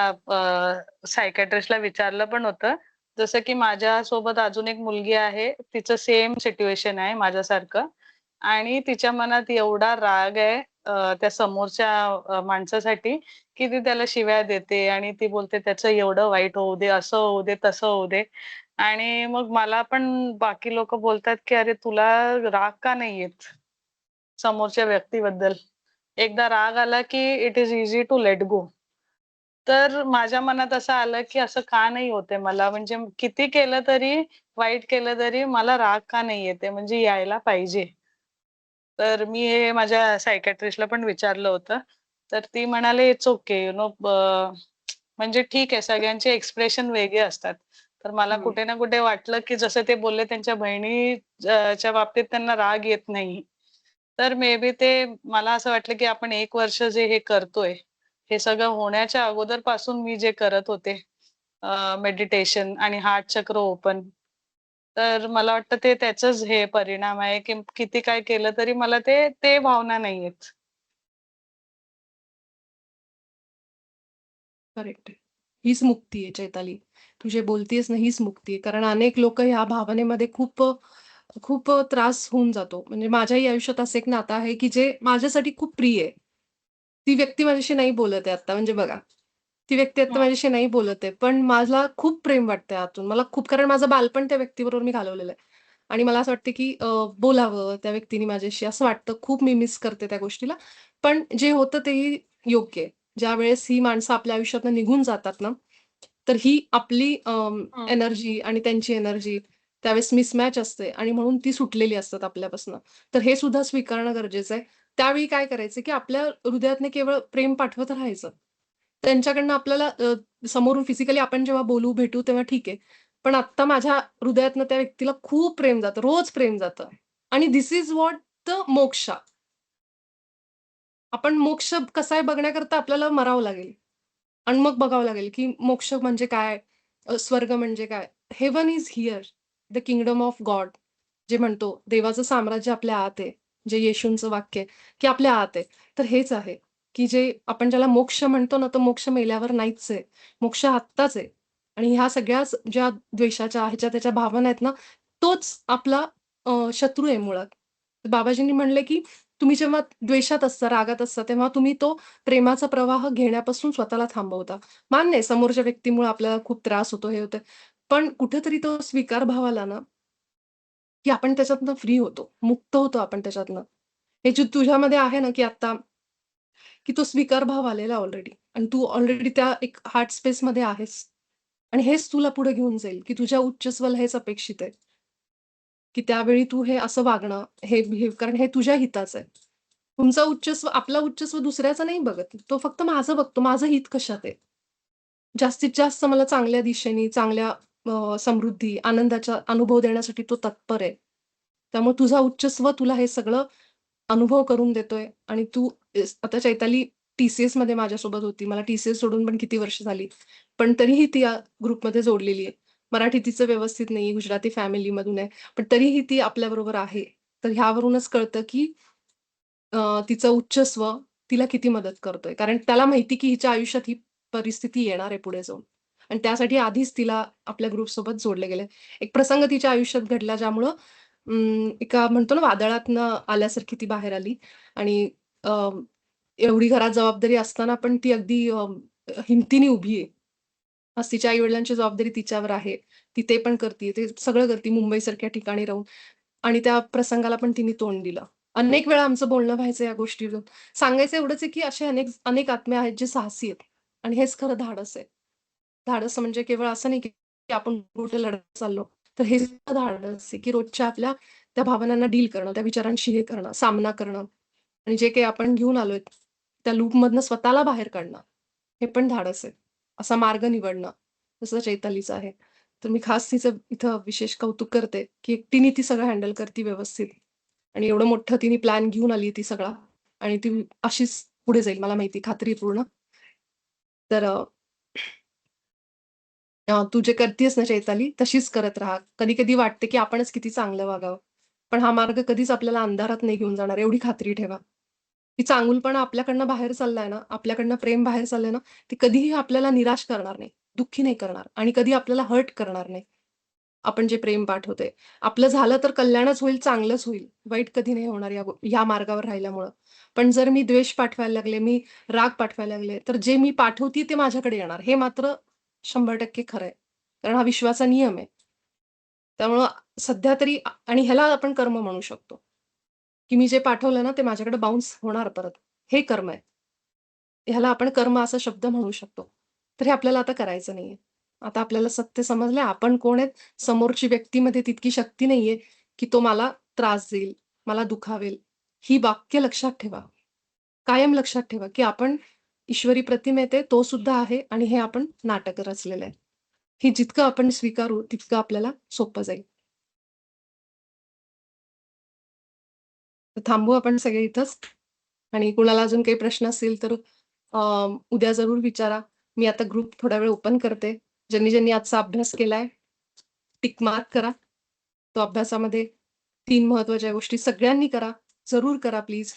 सायकियाट्रिस्टला विचारलं पण होतं. जसं की माझ्यासोबत अजून एक मुलगी आहे, तिचं सेम सिच्युएशन आहे माझ्यासारखं आणि तिच्या मनात एवढा राग आहे त्या समोरच्या माणसासाठी, की ती त्याला शिव्या देते आणि ती बोलते त्याचं एवढं वाईट होऊ दे, असं होऊ दे, तसं होऊ दे. आणि मग मला पण बाकी लोकं बोलतात, की "अरे तुला राग का नाही येत समोरच्या व्यक्तीबद्दल?" एकदा राग आला, की it is easy to let go. तर माझ्या मनात असं आलं, की असं का नाही होत मला? म्हणजे किती केलं तरी, वाईट केलं तरी मला राग का नाही येत म्हणजे यायला पाहिजे. तर मी हे माझ्या सायकियाट्रिस्टला पण विचारलं होतं. तर ती म्हणाले, "इट्स ओके, म्हणजे ठीक आहे, सगळ्यांचे एक्सप्रेशन वेगळे असतात." तर मला हं. कुठे ना कुठे वाटलं, की जसं ते बोलले त्यांच्या बहिणी च्या बाबतीत त्यांना राग येत नाही. तर मे बी ते मला असं वाटलं, की आपण 1 वर्ष जे हे करतोय, हे सगळं होण्याच्या अगोदरपासून मी जे करत होते मेडिटेशन आणि हार्ट चक्र ओपन. तर मला वाटतं ते त्याचंच हे परिणाम आहे, की किती काय केलं तरी मला ते भावना नाही येत. करेक्ट आहे. हीच मुक्ती आहे चैताली. तू जे बोलतीयेस ना, हीच मुक्ती आहे. कारण अनेक लोकं ह्या भावनेमध्ये खूप त्रास होऊन जातो. म्हणजे माझ्याही आयुष्यात असं एक नातं आहे, की जे माझ्यासाठी खूप प्रिय आहे. ती व्यक्ती माझ्याशी नाही बोलत आहे आता, म्हणजे बघा. ती व्यक्ती आता हं, माझ्याशी नाही बोलत आहे. पण मला खूप प्रेम वाटतंय आतून. मला खूप, कारण माझं बालपण त्या व्यक्तीबरोबर मी घालवलेलं आहे. आणि मला असं वाटतं की बोलावं त्या व्यक्तीने माझ्याशी असं वाटतं. खूप मी मिस करते त्या गोष्टीला. पण जे होतं तेही योग्य आहे. ज्यावेळेस ही माणसं आपल्या आयुष्यातनं निघून जातात ना, तर ही आपली हं. एनर्जी आणि त्यांची एनर्जी त्यावेळेस मिसमॅच असते आणि म्हणून ती सुटलेली असतात आपल्यापासून. तर हे सुद्धा स्वीकारणं गरजेचं आहे. त्यावेळी काय करायचं की आपल्या हृदयातनं केवळ प्रेम पाठवत राहायचं. त्यांच्याकडनं आपल्याला समोरून फिजिकली आपण जेव्हा बोलू, भेटू तेव्हा ठीक आहे. पण आत्ता माझ्या हृदयातनं त्या व्यक्तीला खूप प्रेम जातं, रोज प्रेम जातं आणि धिस इज व्हॉट द मोक्ष. आपण मोक्ष कसा आहे बघण्याकरता आपल्याला मरावं लागेल आणि मग बघावं लागेल, की मोक्ष म्हणजे काय? स्वर्ग म्हणजे काय? Heaven is here, the kingdom of God जे म्हणतो, देवाचं साम्राज्य आपल्या आत आहे. जे येशूंचं वाक्य आहे, की आपल्या आत आहे. तर हेच आहे, की जे आपण ज्याला मोक्ष म्हणतो ना, तो मोक्ष मेल्यावर नाहीच आहे. मोक्ष आत्ताच आहे. आणि ह्या सगळ्याच ज्या द्वेषाच्या, ह्याच्या त्याच्या भावना आहेत ना, तोच आपला शत्रू आहे मुळात. बाबाजींनी म्हणले, की तुम्ही जेव्हा द्वेषात असता, रागात असता, तेव्हा तुम्ही तो प्रेमाचा प्रवाह घेण्यापासून स्वतःला थांबवता. मान्य आहे समोरच्या व्यक्तीमुळे आपल्याला खूप त्रास होतो, हे होतं. पण कुठेतरी तो स्वीकार भाव आला ना, की आपण त्याच्यातनं फ्री होतो, मुक्त होतो आपण त्याच्यातनं. हे जे तुझ्यामध्ये आहे ना, की आता की तो स्वीकार भाव आलेला ऑलरेडी आणि तू ऑलरेडी त्या एक हार्ट स्पेसमध्ये आहेस आणि हेच तुला पुढे घेऊन जाईल, की तुझ्या उच्चस्वला हेच अपेक्षित आहे, की त्यावेळी तू हे असं वागणं, हे बिहेव कारण हे तुझ्या हिताचं आहे. तुमचा उच्चस्व आपला उच्चस्व दुसऱ्याचा नाही बघत. तो फक्त माझं बघतो. माझं हित कशात आहे? जास्तीत जास्त मला चांगल्या दिशेने, चांगल्या समृद्धी, आनंदाचा अनुभव देण्यासाठी तो तत्पर आहे. त्यामुळे तुझा उच्चस्व तुला हे सगळं अनुभव करून देतोय आणि तू आता चैताली टी-सी-एसमध्ये माझ्यासोबत होती. मला टी-सी-एस सोडून पण किती वर्ष झाली. पण तरीही ती या ग्रुपमध्ये जोडलेली आहे. मराठी तिचं व्यवस्थित नाही, गुजराती फॅमिलीमधून आहे. पण तरीही ती आपल्याबरोबर आहे. तर ह्यावरूनच कळतं, की तिचं उच्चस्व तिला किती मदत करतोय. कारण त्याला माहिती, की हिच्या आयुष्यात ही परिस्थिती येणार आहे पुढे जाऊन आणि त्यासाठी आधीच तिला आपल्या ग्रुपसोबत जोडले गेले. एक प्रसंग तिच्या आयुष्यात घडला ज्यामुळं एका म्हणतो ना वादळातनं आल्यासारखी ती बाहेर आली आणि अ, एवढी घरात जबाबदारी असताना पण ती अगदी हिमतीने उभी आहे. आज तिच्या आई-वडिलांची जबाबदारी तिच्यावर आहे. ती ते पण करतीये. ते सगळं करते मुंबईसारख्या ठिकाणी राहून आणि त्या प्रसंगाला पण तिने तोंड दिलं. अनेक वेळा आमचं बोलणं व्हायचं या गोष्टीवरून. सांगायचं एवढंच आहे, की असे अनेक अनेक आत्मे आहेत जे साहसी आहेत आणि हेच खरं धाडस आहे. धाडस म्हणजे केवळ असं नाही, की आपण कुठे लढत चाललो. तर हे सुद्धा धाडस आहे, की रोजच्या आपल्या त्या भावनांना डील करणं, त्या विचारांशी हे करणं, सामना करणं आणि जे काही आपण घेऊन आलोय, त्या लूपमधनं स्वतःला बाहेर काढणं, हे पण धाडस आहे. असा मार्ग निवडणं, जसं चैतालीचं आहे. तर मी खास तिचं इथं विशेष कौतुक करते, की एकटीने ती सगळं हँडल करते व्यवस्थित आणि एवढं मोठं तिने प्लॅन घेऊन आली ती सगळा आणि ती अशीच पुढे जाईल मला माहिती खात्री आहे पूर्ण. तर तू जे करतीयेस ना चैताली, तशीच करत राहा. कधी-कधी वाटते, की आपणच किती चांगलं वागावं. पण हा मार्ग कधीच आपल्याला अंधारात नाही घेऊन जाणार, एवढी खात्री ठेवा. की चांगुलपणा आपल्याकडनं बाहेर चाललाय ना, आपल्याकडनं प्रेम बाहेर चाललंय ना, ते कधीही आपल्याला निराश करणार नाही, दुःखी नाही करणार आणि कधी आपल्याला हर्ट करणार नाही. आपण जे प्रेम पाठवतोय. आपलं झालं तर कल्याणच होईल, चांगलंच होईल. वाईट कधी नाही होणार या मार्गावर राहिल्यामुळं. पण जर मी द्वेष पाठवायला लागले, मी राग पाठवायला लागले, तर जे मी पाठवतीये ते माझ्याकडे येणार. हे मात्र 100% खरं आहे. कारण हा विश्वाचा नियम आहे. त्यामुळं सध्या तरी आणि ह्याला आपण कर्म म्हणू शकतो, की मी जे पाठवलं ना, ते माझ्याकडे बाउन्स होणार परत. हे कर्म आहे. ह्याला आपण कर्म असा शब्द म्हणू शकतो. तर हे आपल्याला आता करायचं नाहीये. आता आपल्याला सत्य समजलंय आपण कोण आहेत. समोरची व्यक्तीमध्ये तितकी शक्ती नाहीये, की तो मला त्रास देईल, मला दुखावेल. ही वाक्य लक्षात ठेवा. कायम लक्षात ठेवा, की आपण ईश्वरी प्रतिमेत आहे, तो सुद्धा आहे आणि हे आपण नाटक रचलेलं आहे. हे जितकं आपण स्वीकारू, तितकं आपल्याला सोपं जाईल. तर थांबू आपण सगळे इथंच आणि कुणाला अजून काही प्रश्न असतील तर अ, उद्या जरूर विचारा. मी आता ग्रुप थोडा वेळ ओपन करते. ज्यांनी आजचा अभ्यास केलाय, टिक मार्क करा. तो अभ्यासामध्ये 3 महत्त्वाच्या गोष्टी सगळ्यांनी करा. जरूर करा प्लीज.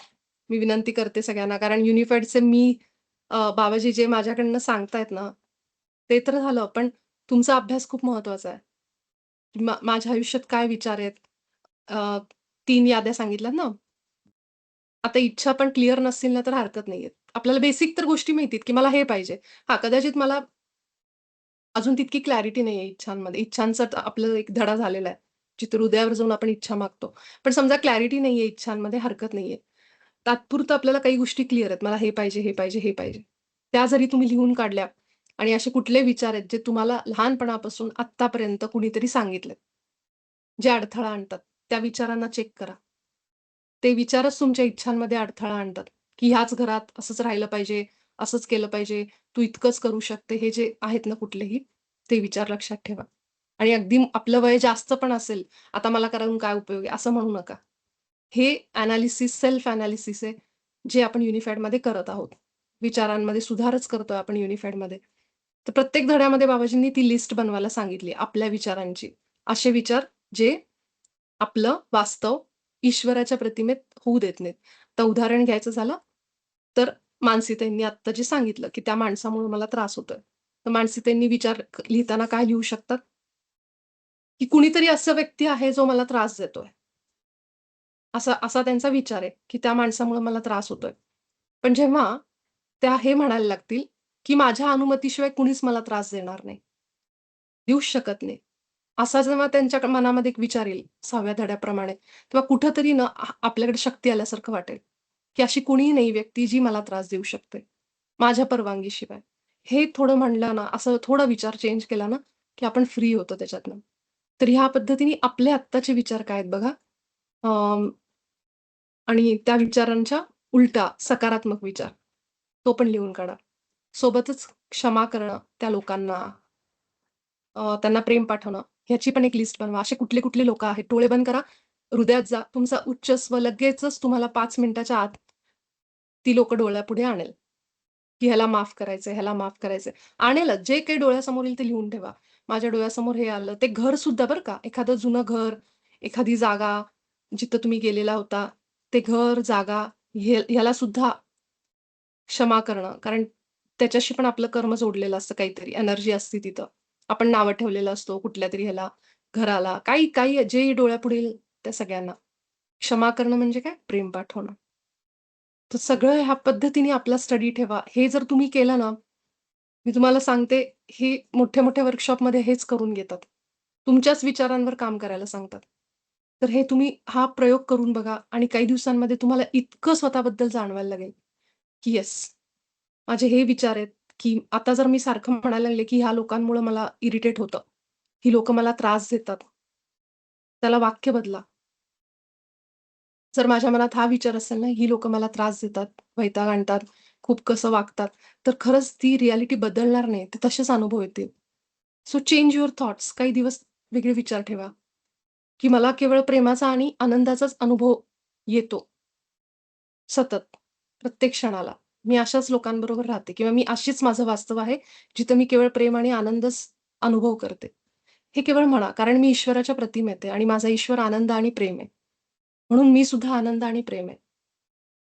मी विनंती करते सगळ्यांना. कारण युनिफाईडचे बाबाजी जे माझ्याकडनं सांगतायत ना, ते तर झालं. पण तुमचा अभ्यास खूप महत्त्वाचा आहे. माझ्या आयुष्यात काय विचार आहेत? अ, 3 याद्या सांगितल्यात ना. आता इच्छा पण क्लिअर नसतील ना, तर हरकत नाहीये. आपल्याला बेसिक तर गोष्टी माहिती आहेत, की मला हे पाहिजे. हां, कदाचित मला अजून तितकी क्लॅरिटी नाहीये इच्छांमध्ये. इच्छांचा आपला एक धडा झालेला आहे. जिथे हृदयावर जाऊन आपण इच्छा मागतो. पण समजा क्लॅरिटी नाहीये इच्छांमध्ये, हरकत नाहीये. तात्पुरतं आपल्याला काही गोष्टी क्लिअर आहेत. मला हे पाहिजे, हे पाहिजे, हे पाहिजे. त्या जरी तुम्ही लिहून काढल्या आणि असे कुठले विचार आहेत जे तुम्हाला लहानपणापासून आत्तापर्यंत कुणीतरी सांगितलेत, जे अडथळा आणतात, त्या विचारांना चेक करा. ते विचारच तुमच्या इच्छांमध्ये अडथळा आणतात, की ह्याच घरात असंच राहिलं पाहिजे, असंच केलं पाहिजे, तू इतकंच करू शकते. हे जे आहेत ना कुठलेही, ते विचार लक्षात ठेवा. आणि अगदी आपलं वय जास्त पण असेल, आता मला करून काय उपयोग आहे, असं म्हणू नका. हे एनालिसिस, सेल्फ एनालिसिस आहे, जे आपण युनिफाईडमध्ये करत आहोत. विचारांमध्ये सुधारच करतोय आपण युनिफाईडमध्ये. तर प्रत्येक धड्यामध्ये बाबाजींनी ती लिस्ट बनवायला सांगितली आपल्या विचारांची. असे विचार जे आपलं वास्तव ईश्वराच्या प्रतिमेत होऊ देत नाहीत. तर उदाहरण घ्यायचं झालं, तर मानसीताईंनी आत्ता जे सांगितलं, की त्या माणसामुळे मला त्रास होतोय. तर मानसीताईंनी विचार लिहिताना काय लिहू शकतात? की कुणीतरी असं व्यक्ती आहे जो मला त्रास देतोय. असा असा त्यांचा विचार आहे, की त्या माणसामुळे मला त्रास होतोय. पण जेव्हा त्या हे म्हणायला लागतील, की माझ्या अनुमतीशिवाय कुणीच मला त्रास देणार नाही. देऊच शकत नाही. असा जेव्हा त्यांच्या मनामध्ये एक विचार येईल 6व्या धड्याप्रमाणे, तेव्हा कुठेतरी ना आपल्याकडे शक्ती आल्यासारखं वाटेल, की अशी कुणीही नाही व्यक्ती जी मला त्रास देऊ शकते, माझ्या परवानगीशिवाय. हे थोडं म्हणलं ना, असं थोडा विचार चेंज केला ना, की आपण फ्री होतो त्याच्यातनं. तर ह्या पद्धतीने आपले आत्ताचे विचार काय आहेत बघा. आणि त्या विचारांच्या उलटा सकारात्मक विचार, तो पण लिहून काढा. सोबतच क्षमा करणं त्या लोकांना, त्यांना प्रेम पाठवणं, ह्याची पण एक लिस्ट बनवा. असे कुठले-कुठले लोकं आहेत, डोळे बंद करा, हृदयात जा. तुमचा उच्च स्व लगेचच तुम्हाला 5 मिनिटाच्या आत ती लोकं डोळ्यापुढे आणेल, की ह्याला माफ करायचंय, ह्याला माफ करायचंय. आणेलच. जे काही डोळ्यासमोर येईल ते लिहून ठेवा. माझ्या डोळ्यासमोर हे आलं. ते घर सुद्धा बरं का, एखादं जुनं घर, एखादी जागा जिथं तुम्ही गेलेला होता, ते घर, जागा ह्याला सुद्धा क्षमा करणं. कारण त्याच्याशी पण आपलं कर्म जोडलेलं असतं काहीतरी, एनर्जी असते तिथं. आपण नावं ठेवलेलं असतो कुठल्यातरी ह्याला, घराला, काही काही जे डोळ्यापुढे येईल त्या सगळ्यांना. क्षमा करणं म्हणजे काय? प्रेम पाठवणं. तर सगळं ह्या पद्धतीने आपला स्टडी ठेवा. हे जर तुम्ही केलं ना, मी तुम्हाला सांगते, हे मोठ्या-मोठ्या वर्कशॉपमध्ये हेच करून घेतात. तुमच्याच विचारांवर काम करायला सांगतात. तर हे तुम्ही हा प्रयोग करून बघा आणि काही दिवसांमध्ये तुम्हाला इतकं स्वतःबद्दल जाणवायला लागेल, की येस, माझे हे विचार आहेत, की आता जर मी सारखं म्हणायला लागले, की ह्या लोकांमुळे मला इरिटेट होतं. ही लोकं मला त्रास देतात. त्याला वाक्य बदला. जर माझ्या मनात हा विचार असेल ना, ही लोकं मला त्रास देतात, वैताग आणतात, खूप कसं वागतात, तर खरंच ती रिॲलिटी बदलणार नाही. ते तसेच अनुभव येतील. So change your thoughts. काही दिवस वेगळे विचार ठेवा, की मला केवळ प्रेमाचा आणि आनंदाचाच अनुभव येतो. सतत, प्रत्येक क्षणाला. मी अशाच लोकांबरोबर राहते किंवा मी अशीच माझं वास्तव आहे, जिथं मी केवळ प्रेम आणि आनंदच अनुभव करते. हे केवळ म्हणा, कारण मी ईश्वराच्या प्रतिमेत आहे आणि माझा ईश्वर आनंद आणि प्रेम आहे. म्हणून मी सुद्धा आनंद आणि प्रेम आहे.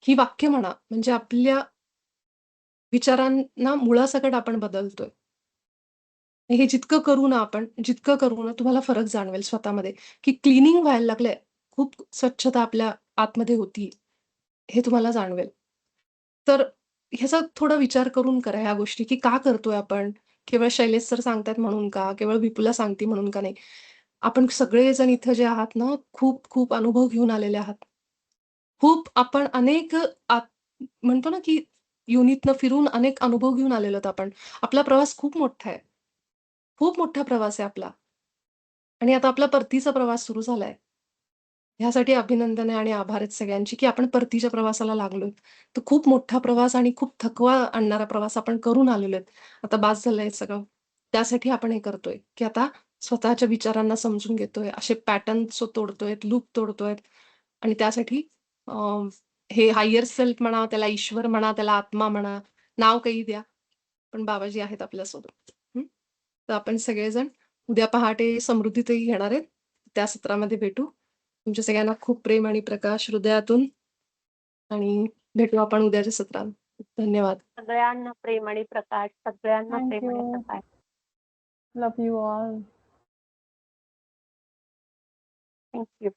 ही वाक्य म्हणा, म्हणजे आपल्या विचारांना मुळासकट आपण बदलतोय. हे जितकं करू ना आपण, जितकं करू ना तुम्हाला फरक जाणवेल स्वतःमध्ये, की क्लीनिंग व्हायला लागलंय. खूप स्वच्छता आपल्या आतमध्ये होती. हे तुम्हाला जाणवेल. तर ह्याचा थोडा विचार करून करा ह्या गोष्टी, की का करतोय आपण? केवळ शैलेश सर सांगतायत म्हणून का? केवळ विपुला सांगते म्हणून का नाही? आपण सगळेजण इथं जे आहात ना, खूप खूप अनुभव घेऊन आलेले आहात. खूप आपण अनेक म्हणतो ना, की योनीतनं फिरून अनेक अनुभव घेऊन आलेलो आहोत आपण. आपला प्रवास खूप मोठा आहे. खूप मोठा प्रवास आहे आपला आणि आता आपला परतीचा प्रवास सुरू झालाय. ह्यासाठी अभिनंदन आहे आणि आभार आहेत सगळ्यांचे, की आपण परतीच्या प्रवासाला लागलोय. तर खूप मोठा प्रवास आणि खूप थकवा आणणारा प्रवास आपण करून आलेलो आहेत. आता बास झालंय सगळं. त्यासाठी आपण हे करतोय, की आता स्वतःच्या विचारांना समजून घेतोय. असे पॅटर्न्स तोडतोय, लूप तोडतोय आणि त्यासाठी अ, हे हायर सेल्फ म्हणा, त्याला ईश्वर म्हणा, त्याला आत्मा म्हणा, नाव काही द्या. पण बाबाजी आहेत आपल्यासोबत. हं. तर आपण सगळेजण उद्या पहाटे समृद्धीतही घेणार आहेत. त्या सत्रामध्ये भेटू. तुमच्या सगळ्यांना खूप प्रेम आणि प्रकाश हृदयातून आणि भेटू आपण उद्याच्या सत्रात. धन्यवाद. सगळ्यांना प्रेम आणि प्रकाश, सगळ्यांना थँक प्रेम आणि you. Prakash. Love you all. Thank you.